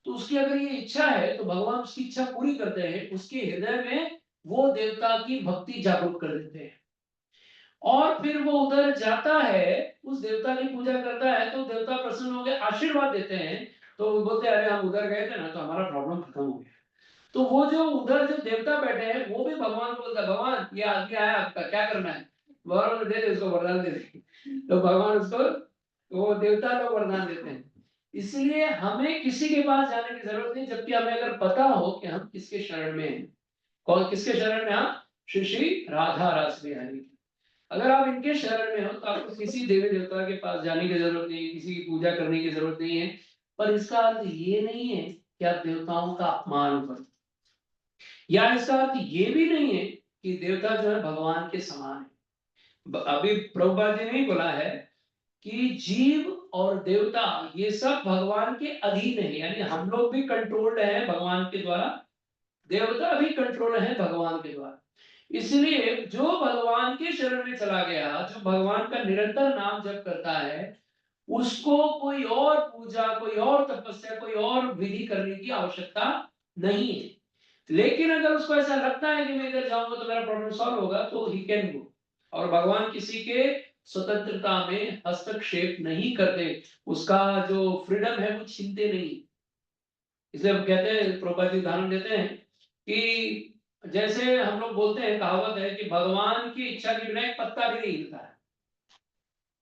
तो उसकी अगर ये इच्छा है, तो भगवान उसकी इच्छा पूरी करते हैं, उसके हृदय में वो देवता की भक्ति जागरूक कर देते हैं। और फिर वो उधर जाता है, उस देवता की पूजा करता है, तो देवता प्रसन्न हो गए, आशीर्वाद देते हैं। तो वो बोलते हैं, अरे हम उधर गए थे ना, तो हमारा प्रॉब्लम खत्म हो गया। तो वो जो उधर जो देवता बैठे हैं, वो भी भगवान को बोलता है, भगवान ये आदमी आया, आपका क्या करना है? भगवान बोलते, दे दे उसको, वरदान दे दे। तो भगवान उसको, वो देवता लोग वरदान देते हैं। इसलिए हमें किसी के पास जाने की जरूरत नहीं, जबकि हमें अगर पता हो कि हम किसके शरण में हैं। कौन किसके शरण में? आप श्री श्री राधा रास बिहारी। अगर आप इनके शरण में हो तो आपको किसी देवी देवता के पास जाने की जरूरत नहीं है, किसी की पूजा करने की जरूरत नहीं है। पर इसका अर्थ ये नहीं है कि आप देवताओं का अपमान करो, या इसका अर्थ ये भी नहीं है कि देवता जो है भगवान के समान है। अभी प्रभुपाद जी ने ही बोला है कि जीव और देवता ये सब भगवान के अधीन है, यानी हम लोग भी कंट्रोल्ड हैं भगवान के द्वारा, देवता भी कंट्रोल है भगवान के द्वारा। इसलिए जो भगवान के शरण में चला गया, जो भगवान का निरंतर नाम जप करता है, उसको कोई और पूजा, कोई और तपस्या, कोई और विधि करने की आवश्यकता नहीं है। लेकिन अगर उसको ऐसा लगता है कि मैं इधर जाऊंगा तो मेरा प्रॉब्लम सॉल्व होगा, तो ही कैन गो। और भगवान किसी के स्वतंत्रता में हस्तक्षेप नहीं करते, उसका जो फ्रीडम है वो छीनते नहीं। इसलिए हम कहते हैं, प्रभुपाद जी उदाहरण देते हैं कि जैसे हम लोग बोलते हैं, कहावत है कि भगवान की इच्छा के बिना एक पत्ता भी नहीं हिलता है।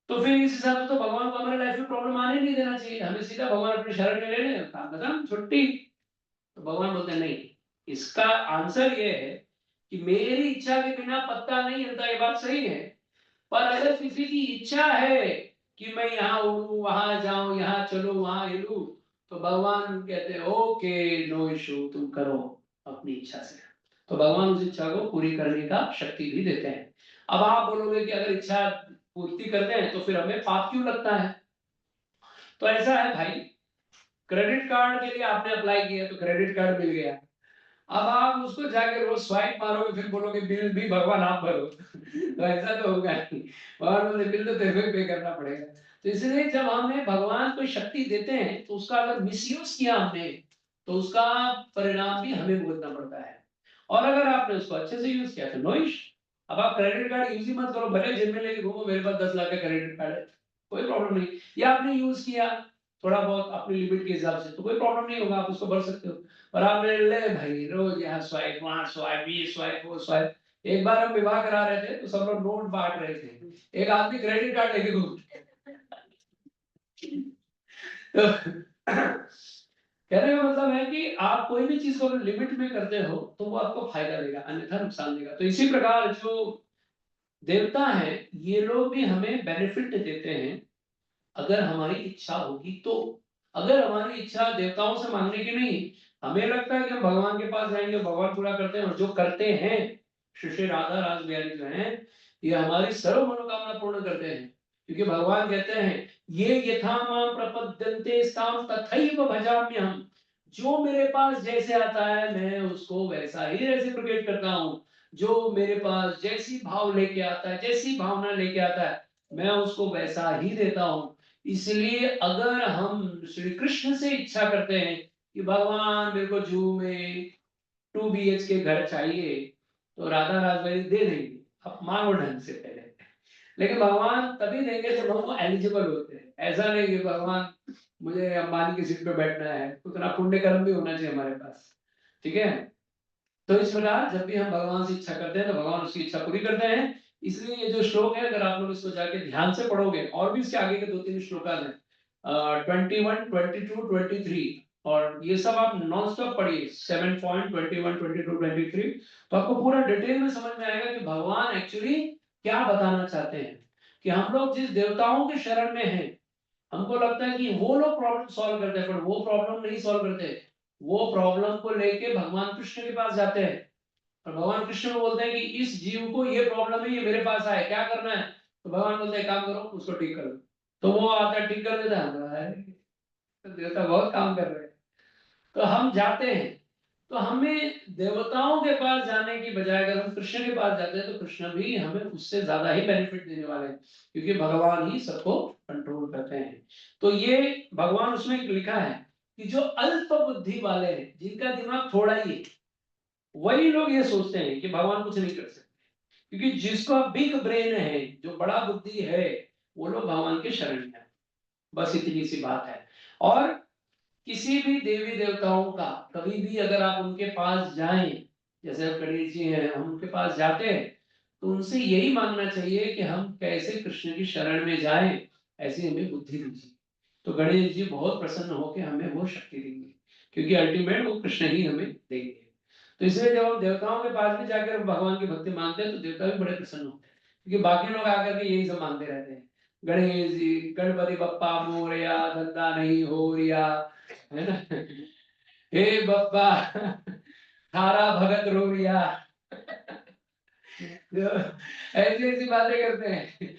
तो फिर इस हिसाब से तो भगवान को हमारे लाइफ में प्रॉब्लम आने नहीं देना चाहिए, हमें सीधा भगवान अपनी शरण में ले लें, काम खत्म, छुट्टी। तो भगवान बोलते हैं नहीं, इसका आंसर ये है कि मेरी इच्छा के बिना पत्ता नहीं हिलता, ये बात सही है। पर अगर किसी की इच्छा है कि मैं यहाँ उड़ूं, वहां जाऊं, यहाँ चलो, वहां हिलूं, तो भगवान कहते हैं ओके, नो इशू, तुम करो अपनी इच्छा से। तो भगवान उस इच्छा को पूरी करने का शक्ति भी देते हैं। अब आप बोलोगे कि अगर इच्छा पूर्ति करते हैं तो फिर हमें पाप क्यों लगता है? तो ऐसा है भाई, क्रेडिट कार्ड के लिए आपने अप्लाई किया तो क्रेडिट कार्ड मिल गया, अब आप उसको जाके रोज स्वाइप मारोगे, फिर बोलोगे बिल भी भगवान आप भरो तो ऐसा तो होगा नहीं, भगवान बोले बिल तो तेरे को पे करना पड़ेगा। तो इसलिए जब हमें भगवान कोई शक्ति देते हैं तो उसका अगर मिसयूज किया हमने, तो उसका परिणाम भी हमें भुगतना पड़ता है। और अगर आपने उसको अच्छे से यूज किया तो नो इश। अब आप क्रेडिट कार्ड यूज ही मत करो, भले जेब में लेके घूमो मेरे पास 10 लाख का क्रेडिट कार्ड है, कोई प्रॉब्लम नहीं। या आपने यूज किया थोड़ा बहुत अपनी लिमिट के हिसाब से, तो कोई प्रॉब्लम नहीं होगा, आप उसको भर सकते हो। और आपने ले भाई रोज यहाँ स्वाइप, वहां स्वाइप, ये स्वाइप, वो स्वाइप। एक बार हम विवाह करा रहे थे तो सब लोग नोट बांट रहे थे, एक आदमी क्रेडिट कार्ड लेके घूम तो कहने का मतलब है कि आप कोई भी चीज को अगर लिमिट में करते हो तो वो आपको फायदा देगा, अन्यथा नुकसान देगा। तो इसी प्रकार जो देवता है ये लोग भी हमें बेनिफिट देते हैं अगर हमारी इच्छा होगी तो। अगर हमारी इच्छा देवताओं से मांगने की नहीं, हमें लगता है कि हम भगवान के पास जाएंगे, भगवान पूरा करते हैं, और जो करते हैं श्री श्री राधा रास बिहारी जो हैं, ये हमारी सर्व मनोकामना पूर्ण करते हैं। क्योंकि भगवान कहते हैं ये यथा माम प्रपद्यन्ते ताम तथैव भजाम्यहम्, जो मेरे पास जैसे आता है मैं उसको वैसा ही रेसिप्रोकेट करता हूँ। जो मेरे पास जैसी भाव लेके आता है, जैसी भावना लेके आता है, मैं उसको वैसा ही देता हूँ। इसलिए अगर हम श्री कृष्ण से इच्छा करते हैं कि भगवान मेरे को जू में 2 BH के घर चाहिए, तो राधा राजबाई दे देंगे, आप मांगो ढंग से पहले। लेकिन भगवान तभी देंगे जब हम एलिजिबल होते हैं, ऐसा नहीं कि भगवान मुझे अंबानी की सीट पे बैठना है, उतना पुण्य कर्म भी होना चाहिए हमारे पास। ठीक है, तो इस प्रकार जब भी हम भगवान से इच्छा करते हैं तो भगवान उसकी इच्छा पूरी करते हैं। इसलिए ये जो श्लोक है, अगर आप लोग इसको जाके ध्यान से पढ़ोगे, और भी इसके आगे के 2-3 श्लोक हैं, 21, 22, 23, और ये सब आप नॉन स्टॉप पढ़िए, 7.21, 22, 23, तो आपको पूरा डिटेल में समझ में आएगा कि भगवान एक्चुअली क्या बताना चाहते हैं। कि हम लोग जिस देवताओं के शरण में हैं, हमको लगता है कि वो लोग प्रॉब्लम सॉल्व करते हैं, पर वो प्रॉब्लम नहीं सॉल्व करते। वो प्रॉब्लम को लेके भगवान कृष्ण के पास जाते हैं, और भगवान कृष्ण को बोलते हैं कि इस जीव को ये प्रॉब्लम है, ये मेरे पास आए, क्या करना है? तो भगवान बोलते हैं काम करो, उसको ठीक करो। तो वो आता है, ठीक कर देता है, तो देवता बहुत काम कर रहे हैं। तो हम जाते हैं, तो हमें देवताओं के पास जाने की बजाय अगर हम कृष्ण के पास जाते हैं तो कृष्ण भी हमें उससे ज्यादा ही बेनिफिट देने वाले हैं, क्योंकि भगवान ही सबको कंट्रोल करते हैं। तो ये भगवान उसमें लिखा है कि जो अल्प बुद्धि वाले हैं, जिनका दिमाग थोड़ा ही है, वही लोग ये सोचते हैं कि भगवान कुछ नहीं कर सकते। क्योंकि जिसका बिग ब्रेन है, जो बड़ा बुद्धि है, वो लोग भगवान के शरण में है। बस इतनी सी बात है। और किसी भी देवी देवताओं का कभी भी अगर आप उनके पास जाएं, जैसे गणेश जी हैं, हम उनके पास जाते हैं, तो उनसे यही मांगना चाहिए कि हम कैसे कृष्ण की शरण में जाएं, ऐसी हमें बुद्धि दीजिए। तो गणेश जी बहुत प्रसन्न होकर हमें वो शक्ति देंगे, क्योंकि अल्टीमेट वो कृष्ण ही हमें देंगे। तो इसलिए जब हम देवताओं के पास भी जाकर भगवान की भक्ति मानते हैं तो देवता भी बड़े प्रसन्न होते हैं, क्योंकि बाकी लोग आकर के यही सब मानते रहते हैं, गणेश जी, गणपति बप्पा मोरया, धंधा नहीं हो रिया, है ना, हे बप्पा थारा भगत रो रिया, ऐसी ऐसी बातें करते हैं।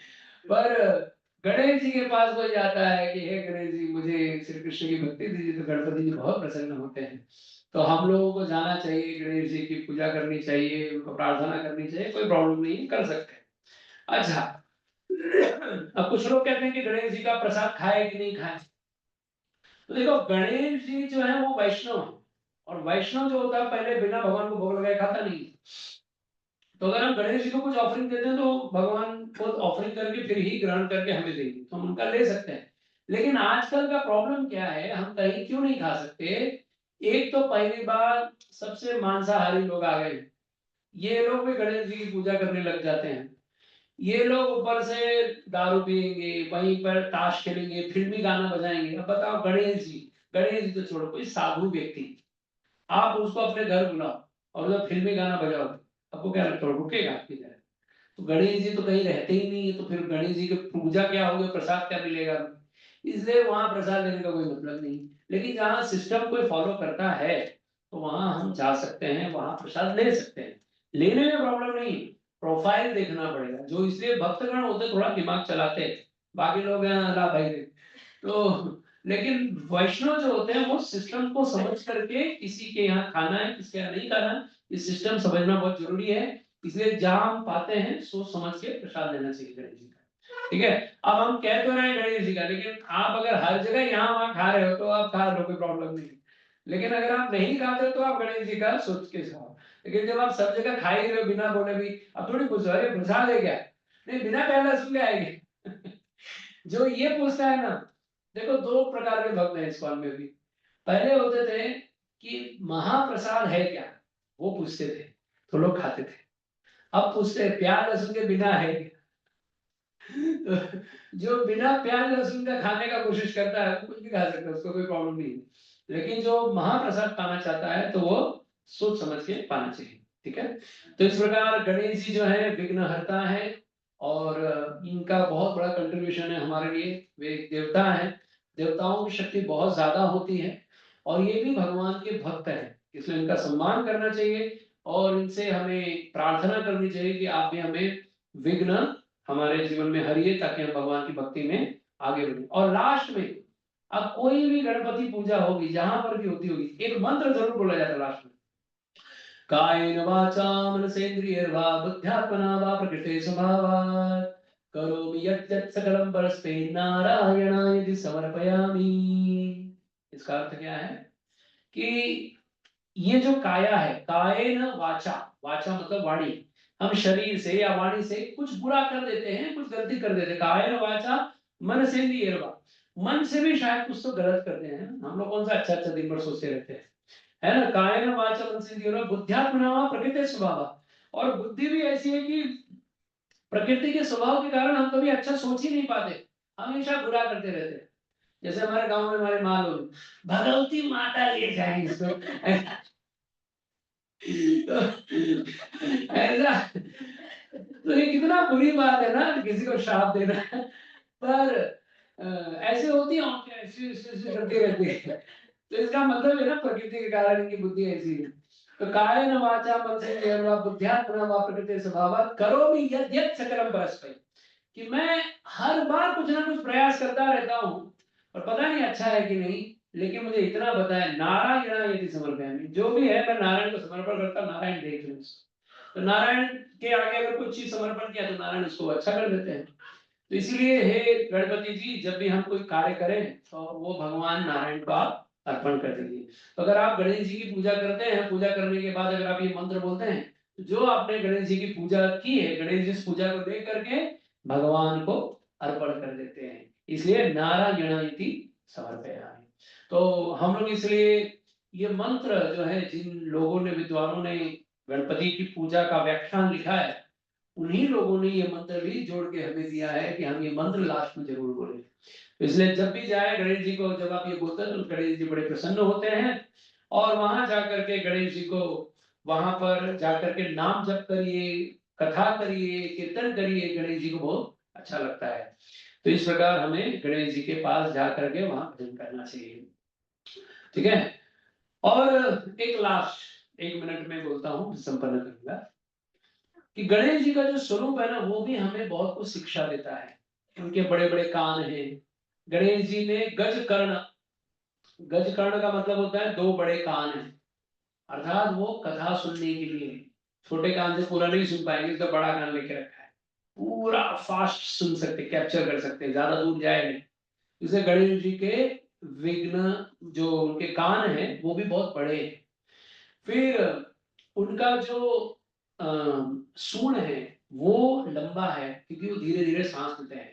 पर गणेश जी के पास कोई जाता है कि हे गणेश जी मुझे श्री कृष्ण की भक्ति दीजिए, तो गणपति जी बहुत प्रसन्न होते हैं। तो हम लोगों को जाना चाहिए, गणेश जी की पूजा करनी चाहिए, उनको प्रार्थना करनी चाहिए, कोई प्रॉब्लम नहीं है, कर सकते हैं। अच्छा, अब कुछ लोग कहते हैं कि गणेश जी का प्रसाद खाए कि नहीं खाए। तो देखो, गणेश जी जो है वो वैष्णव है, और वैष्णव जो होता है पहले बिना भगवान को भोग लगाए खाता नहीं। तो अगर हम गणेश जी को कुछ ऑफरिंग देते हैं तो भगवान को ऑफरिंग करके फिर ही ग्रहण करके हमें देंगे, तो हम उनका ले सकते हैं। लेकिन आजकल का प्रॉब्लम क्या है, हम कहीं क्यों नहीं खा सकते। एक तो पहली बार सबसे मांसाहारी लोग आ गए, ये लोग भी गणेश जी की पूजा करने लग जाते हैं। ये लोग ऊपर से दारू पियेंगे, वहीं पर ताश खेलेंगे, फिल्मी गाना बजाएंगे। अब बताओ, गणेश जी तो छोड़ो, कोई साधु व्यक्ति आप उसको अपने घर बुलाओ और जब फिल्मी गाना बजाओगे, आपको क्या लगता है, रुकेगा आपकी तरह? तो गणेश जी तो कहीं रहते ही नहीं है, तो फिर गणेश जी की पूजा क्या होगी, प्रसाद क्या मिलेगा? इसलिए वहां प्रसाद लेने का कोई मतलब नहीं। लेकिन जहाँ सिस्टम कोई फॉलो करता है तो वहां हम जा सकते हैं, वहां प्रसाद ले सकते हैं, लेने में प्रॉब्लम नहीं। प्रोफाइल देखना पड़ेगा, जो इसलिए भक्तगण होते थोड़ा दिमाग चलाते हैं, बाकी लोग हैं अल्लाह भाई दे। तो लेकिन वैष्णव जो होते हैं वो सिस्टम को समझ करके किसी के यहाँ खाना है, किसके यहाँ नहीं खाना, ये सिस्टम समझना बहुत जरूरी है। इसलिए जहां हम पाते हैं सोच समझ के प्रसाद लेना चाहिए गणेश जी का। ठीक है, अब हम कह तो रहे हैं गणेश जी का, लेकिन आप अगर हर जगह यहाँ वहां खा रहे हो तो आप खा लो, कोई प्रॉब्लम नहीं। लेकिन अगर आप नहीं खाते तो आप गणेश जी का सोच के खाओ। लेकिन जब आप सब जगह खा ही रहे हो बिना बोले भी, अब थोड़ी पूछो अरे प्रसाद है क्या, नहीं बिना प्याज लहसुन के आएंगे। जो ये पूछता है ना, देखो दो प्रकार के भक्त हैं इस्कॉन में भी। पहले होते थे कि महाप्रसाद है क्या, वो पूछते थे तो लोग खाते थे। अब पूछते हैं प्याज लहसुन के बिना है क्या? तो जो बिना प्याज लहसुन का खाने का कोशिश करता है वो कुछ भी खा सकता है, उसको कोई प्रॉब्लम नहीं है। लेकिन जो महाप्रसाद पाना चाहता है तो वो सोच समझ के पाना चाहिए। ठीक है, तो इस प्रकार गणेश जी जो है विघ्नहर्ता है, और इनका बहुत बड़ा कंट्रीब्यूशन है हमारे लिए। वे एक देवता है, देवताओं की शक्ति बहुत ज्यादा होती है, और ये भी भगवान के भक्त हैं, इसलिए इनका सम्मान करना चाहिए। और इनसे हमें प्रार्थना करनी चाहिए कि आप भी हमें विघ्न हमारे जीवन में हरिए, ताकि हम भगवान की भक्ति में आगे बढ़े। और लास्ट में, अब कोई भी गणपति पूजा होगी जहां पर भी होती होगी, एक मंत्र जरूर बोला जाता है लास्ट में, कायेन वाचा मनसेन्द्रियर्वा बुद्ध्यात्मना वा प्रकृते स्वभावात् करोमि यत् यत् सकलं परस्मै नारायणाय समर्पयामि। इसका अर्थ क्या है कि ये जो काया है, कायेन वाचा, वाचा मतलब वाणी, हम शरीर से या वाणी से कुछ बुरा कर देते हैं, कुछ गलती कर देते हैं। कायेन वाचा मन से भी एरवा, मन से भी शायद कुछ तो गलत करते हैं। हम लोग कौन सा अच्छा अच्छा दिन भर सोचते रहते हैं, है ना। कायेन वाचा मन से एरवा बुद्ध्यात्मना प्रकृति स्वभाव, और बुद्धि भी ऐसी है कि प्रकृति के स्वभाव के कारण हम कभी अच्छा सोच ही नहीं पाते, हमेशा बुरा करते रहते हैं। जैसे हमारे गांव में हमारे माँ लोग, भगवती माता ले जाए इसको, तो ऐसा, तो ये कितना बुरी बात है ना किसी को श्राप देना। पर ऐसे होती है आंखें, ऐसी ऐसी ऐसी करती रहती है, तो इसका मतलब है ना प्रकृति के कारण इनकी बुद्धि ऐसी है। तो कायेन वाचा मनसेन्द्रियर्वा बुद्ध्यात्मना वा प्रकृते स्वभावात् करोमि यद् यत् सकलं परस्मै, कि मैं हर बार कुछ ना कुछ प्रयास करता रहता हूँ, और पता नहीं अच्छा है कि नहीं, लेकिन मुझे इतना पता है नारायण यदि समर्पयामि, जो भी है मैं नारायण को समर्पण करता हूँ, नारायण देख लें उसको। तो नारायण के आगे अगर कुछ चीज समर्पण किया तो नारायण उसको अच्छा कर देते हैं। तो इसलिए हे गणपति जी, जब भी हम कोई कार्य करें तो वो भगवान नारायण को आप अर्पण कर दीजिए। तो अगर आप गणेश जी की पूजा करते हैं, पूजा करने के बाद अगर आप ये मंत्र बोलते हैं, तो जो आपने गणेश जी की पूजा की है, गणेश जी इस पूजा को देख करके भगवान को अर्पण कर देते हैं। इसलिए नारायण इति समर्पयामि। तो हम लोग इसलिए ये मंत्र जो है, जिन लोगों ने, विद्वानों ने गणपति की पूजा का व्याख्यान लिखा है, उन्हीं लोगों ने ये मंत्र भी जोड़ के हमें दिया है कि हम ये मंत्र लास्ट में जरूर बोले। तो इसलिए जब भी जाए गणेश जी को, जब आप ये बोलते हैं तो गणेश जी बड़े प्रसन्न होते हैं, और वहां जाकर के गणेश जी को वहां पर जाकर के नाम जप करिए, कथा करिए, कीर्तन करिए, गणेश जी को बहुत अच्छा लगता है। तो इस प्रकार हमें गणेश जी के पास जाकर के वहां भजन करना चाहिए। ठीक है। और एक लास्ट 1 मिनट में बोलता हूँ, संपन्न करूंगा कि गणेश जी का जो स्वरूप है ना, वो भी हमें बहुत कुछ शिक्षा देता है। उनके बड़े बड़े कान हैं। गणेश जी ने गज कर्ण, गज कर्ण का मतलब होता है 2 बड़े कान हैं, अर्थात वो कथा सुनने के लिए, छोटे कान से पूरा नहीं सुन पाएंगे तो बड़ा कान लेके रखा है, पूरा फास्ट सुन सकते, कैप्चर कर सकते हैं, ज्यादा दूर जाए नहीं। जैसे गणेश जी के विघ्न, जो उनके कान हैं वो भी बहुत बड़े हैं। फिर उनका जो सूंड है वो लंबा है, क्योंकि वो धीरे धीरे सांस लेते हैं।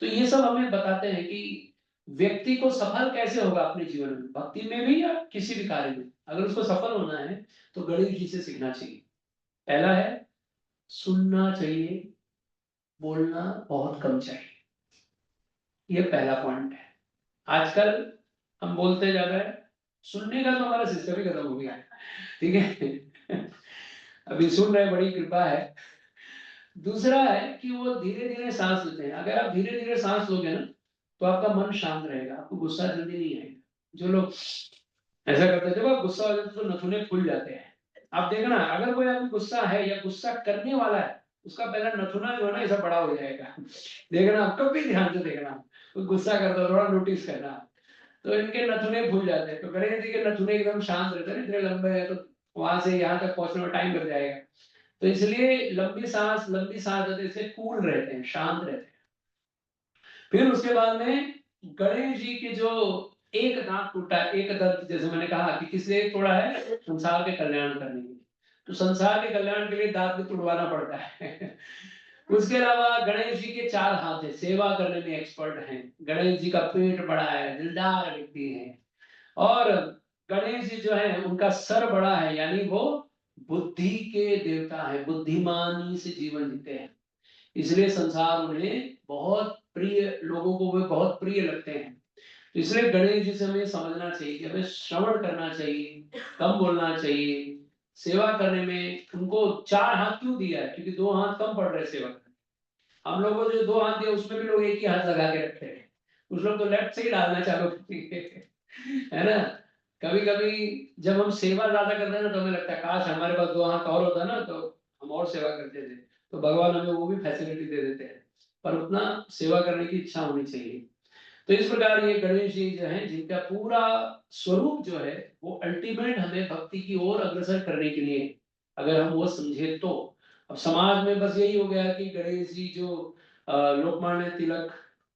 तो ये सब हमें बताते हैं कि व्यक्ति को सफल कैसे होगा अपने जीवन में, भक्ति में भी या किसी भी कार्य में। अगर उसको सफल होना है तो गणेश जी से सीखना चाहिए। पहला है, सुनना चाहिए, बोलना बहुत कम चाहिए। ये पहला पॉइंट है। आजकल हम बोलते ज्यादा है, सुनने का तो हमारा सिस्टम ही खत्म हो गया है। ठीक है। अभी सुन रहे, बड़ी कृपा है। दूसरा है कि वो धीरे धीरे सांस लेते हैं। अगर आप धीरे धीरे सांस लोगे ना, तो आपका मन शांत रहेगा, आपको गुस्सा जल्दी नहीं आएगा। जो लोग ऐसा करते हैं, जब आप गुस्सा हो जाते तो नथुने फूल जाते हैं। आप देखना, अगर कोई आदमी गुस्सा है या गुस्सा करने वाला है, उसका पहला नथुना जो है ना, ऐसा बड़ा हो जाएगा। देखना, आप कभी ध्यान से देखना, कोई गुस्सा करता है थोड़ा नोटिस करना, तो इनके नथुने फूल जाते हैं। तो गणेश जी के नथुने एकदम शांत रहते हैं, इतने लंबे हैं, तो वहां से यहाँ तक पहुंचने में टाइम लग जाएगा। तो इसलिए लंबी सांस लेते से कूल रहते हैं, शांत रहते हैं। फिर उसके बाद में गणेश जी के जो एक दांत टूटा है, एक दंत, जैसे मैंने कहा कि किस लिए तोड़ा है, संसार के कल्याण करने के लिए। तो संसार के कल्याण के लिए दांत भी तुड़वाना पड़ता है। उसके अलावा गणेश जी के 4 हाथ है, सेवा करने में एक्सपर्ट हैं। गणेश जी का पेट बड़ा है, दिलदार व्यक्ति है। और गणेश जी जो है उनका सर बड़ा है, यानी वो बुद्धि के देवता है, बुद्धिमानी से जीवन जीते हैं। इसलिए संसार उन्हें बहुत प्रिय, लोगों को वे बहुत प्रिय लगते हैं। तो इसलिए गणेश जी से हमें समझना चाहिए कि हमें श्रवण करना चाहिए, कम बोलना चाहिए। सेवा करने में उनको 4 हाथ क्यों दिया है? क्योंकि 2 हाथ कम पड़ रहे सेवा करने। हम लोगों को जो 2 हाथ दिया उसमें भी लोग एक ही हाथ लगा के रखते हैं। कुछ लोग तो लेफ्ट से ही डालना चालू करते हैं, है ना। कभी कभी जब हम सेवा ज्यादा करते हैं ना, तो हमें लगता है काश हमारे पास 2 हाथ और होता ना, तो हम और सेवा करते थे। तो भगवान हमें वो भी फैसिलिटी दे देते हैं, पर उतना सेवा करने की इच्छा होनी चाहिए। तो इस प्रकार ये गणेश जी जो है, जिनका पूरा स्वरूप जो है वो अल्टीमेट हमें भक्ति की ओर अग्रसर करने के लिए, अगर हम वो समझे तो। अब समाज में बस यही हो गया कि गणेश जी जो लोकमान्य तिलक,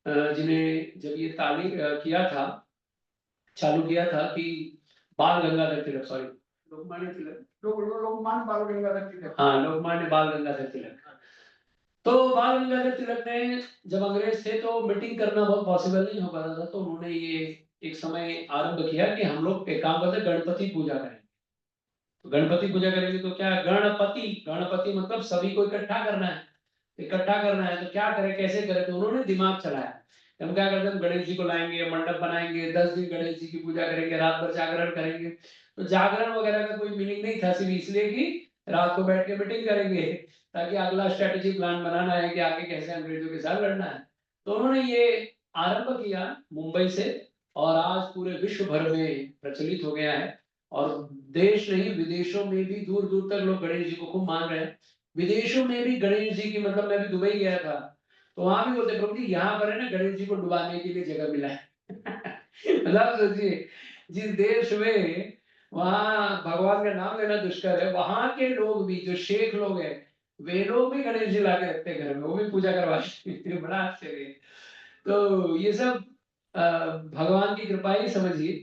जिन्हें जब ये तालीम किया था, चालू किया था कि बाल गंगाधर तिलक, सॉरी, लोकमान्य तिलक, लोकमान्य बाल गंगाधर तिलक, हाँ, लोकमान्य बाल गंगाधर तिलक। तो बाल गंगाधर तिलक ने, जब अंग्रेज थे तो मीटिंग करना बहुत पॉसिबल नहीं हो पाता था, तो उन्होंने ये एक समय आरंभ किया कि हम लोग एक काम करते, गणपति पूजा करें। तो गणपति पूजा करेंगे तो क्या, गणपति, गणपति मतलब सभी को इकट्ठा करना है। इकट्ठा करना है तो क्या करें, कैसे करें? तो उन्होंने दिमाग चलाया। हम क्या करते हैं, गणेश जी को लाएंगे, मंडप बनाएंगे, 10 दिन गणेश जी की पूजा करेंगे, रात भर जागरण करेंगे। तो जागरण वगैरह का कोई मीनिंग नहीं था, सिर्फ इसलिए कि रात को बैठ के मीटिंग करेंगे, ताकि अगला स्ट्रेटेजी प्लान बनाना है कि आगे कैसे अंग्रेजों के साथ लड़ना है। तो उन्होंने ये आरंभ किया मुंबई से, और आज पूरे विश्व भर में प्रचलित हो गया है। और देश नहीं, विदेशों में भी दूर दूर तक लोग गणेश जी को खूब मान रहे हैं। विदेशों में भी गणेश जी की, मतलब मैं भी दुबई गया था, तो वहां भी बोलते, प्रभु जी यहाँ पर है ना, गणेश जी को डुबाने के लिए जगह मिला है। मतलब सोचिए, जिस देश में वहां भगवान का नाम लेना दुष्कर है, वहां के लोग भी, जो शेख लोग हैं, वे लोग भी गणेश जी ला के रखते हैं घर में, वो भी पूजा करवाते हैं। बड़ा आश्चर्य है। तो ये सब भगवान की कृपा ही समझिए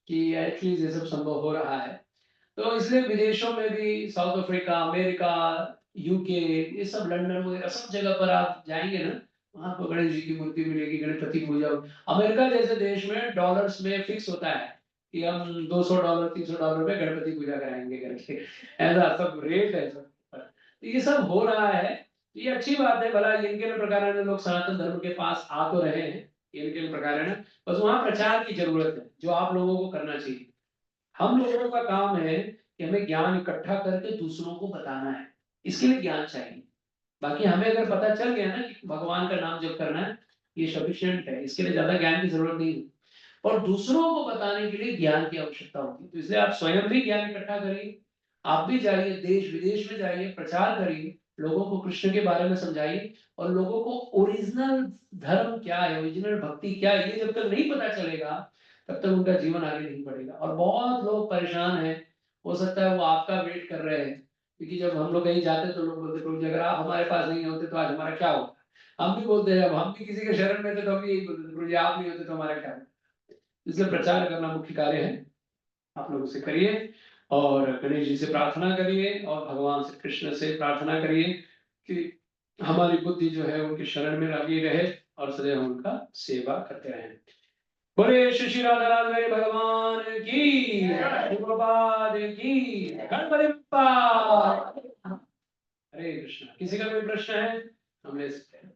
कि एटलीस्ट ये सब संभव हो रहा है। तो इसलिए विदेशों में भी, साउथ अफ्रीका, अमेरिका, यूके, ये सब, लंदन वगैरह, सब जगह पर आप जाएंगे ना, वहां पर गणेश जी की मूर्ति मिलेगी, गणपति पूजा। अमेरिका जैसे देश में डॉलर्स में फिक्स होता है कि हम $200 $300 में गणपति पूजा कराएंगे करके, ऐसा सब रेट है सब। तो ये सब हो रहा है, ये अच्छी बात है। भला इनके प्रकार लोग सनातन धर्म के पास आ तो रहे हैं, इनके प्रकार, बस वहां प्रचार की जरूरत है, जो आप लोगों को करना चाहिए। हम लोगों का काम है कि हमें ज्ञान इकट्ठा करके दूसरों को बताना है, इसके लिए ज्ञान चाहिए। बाकी हमें अगर पता चल गया ना कि भगवान का नाम जप करना है, ये सफिशिएंट है, इसके लिए ज्यादा ज्ञान की जरूरत नहीं है। और दूसरों को बताने के लिए ज्ञान की आवश्यकता होती है। तो इसलिए आप स्वयं भी ज्ञान इकट्ठा करिए, आप भी जाइए, देश विदेश में जाइए, प्रचार करिए, लोगों को कृष्ण के बारे में समझाइए, और लोगों को ओरिजिनल धर्म क्या है, ओरिजिनल भक्ति क्या है, ये जब तक नहीं पता चलेगा तब तक उनका जीवन आगे नहीं बढ़ेगा। और बहुत लोग परेशान हैं, हो सकता है वो आपका वेट कर रहे हैं, क्योंकि जब हम लोग कहीं जाते हैं तो लोग बोलते प्रभु जी अगर आप हमारे पास नहीं होते तो आज हमारा क्या होता। हम भी बोलते हैं, जब हम भी किसी के शरण में थे तो हम भी यही बोलते थे, प्रभु जी आप नहीं होते तो हमारा क्या होता। इसलिए प्रचार करना मुख्य कार्य है, आप लोग उसे करिए, और गणेश जी से प्रार्थना करिए, और भगवान श्री कृष्ण से प्रार्थना करिए कि हमारी बुद्धि जो है उनकी शरण में लगी रहे और सदैव उनका सेवा करते रहें। बोले श्री श्री राधा राधा भगवान की, प्रभुपाद की, गणपति बप्पा। हरे कृष्ण। किसी का कोई प्रश्न है हम ले सकते हैं।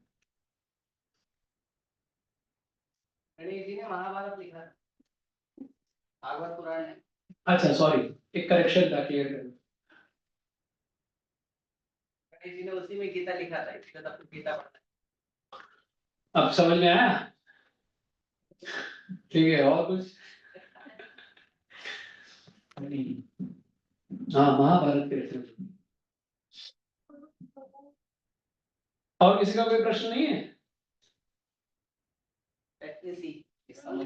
गणेश जी ने महाभारत लिखा, भागवत पुराण है। अच्छा सॉरी, एक करेक्शन था, क्लियर कर। गणेश जी ने उसी में गीता लिखा था, इसलिए तब गीता पढ़ा। अब समझ में आया? ठीक है, और कुछ? हाँ, महाभारत के रेफरेंस। और किसी का कोई प्रश्न नहीं है? हम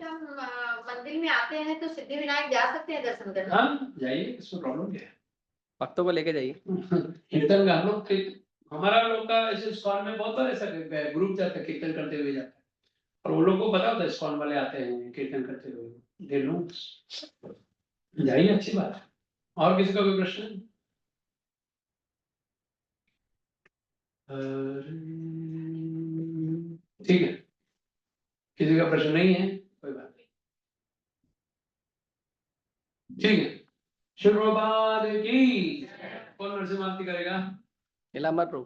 मंदिर में आते हैं तो सिद्धि विनायक जा सकते हैं दर्शन करने? हाँ जाइए, इसमें प्रॉब्लम क्या है। भक्तों को लेके जाइए। कीर्तन का हम लोग, हमारा लोग का ऐसे इस्कॉन में बहुत बार ऐसा ग्रुप जाता है, कीर्तन करते हुए जाता है, और वो लोग को पता होता है इस्कॉन वाले आते हैं कीर्तन करते हुए, दे नो। जाइए, अच्छी बात है। और किसी का कोई प्रश्न? ठीक है, किसी का प्रश्न नहीं है, कोई बात नहीं। ठीक है, शुभ प्रभात की। कौन नरसिंह आरती करेगा? नीलांबर प्रभु।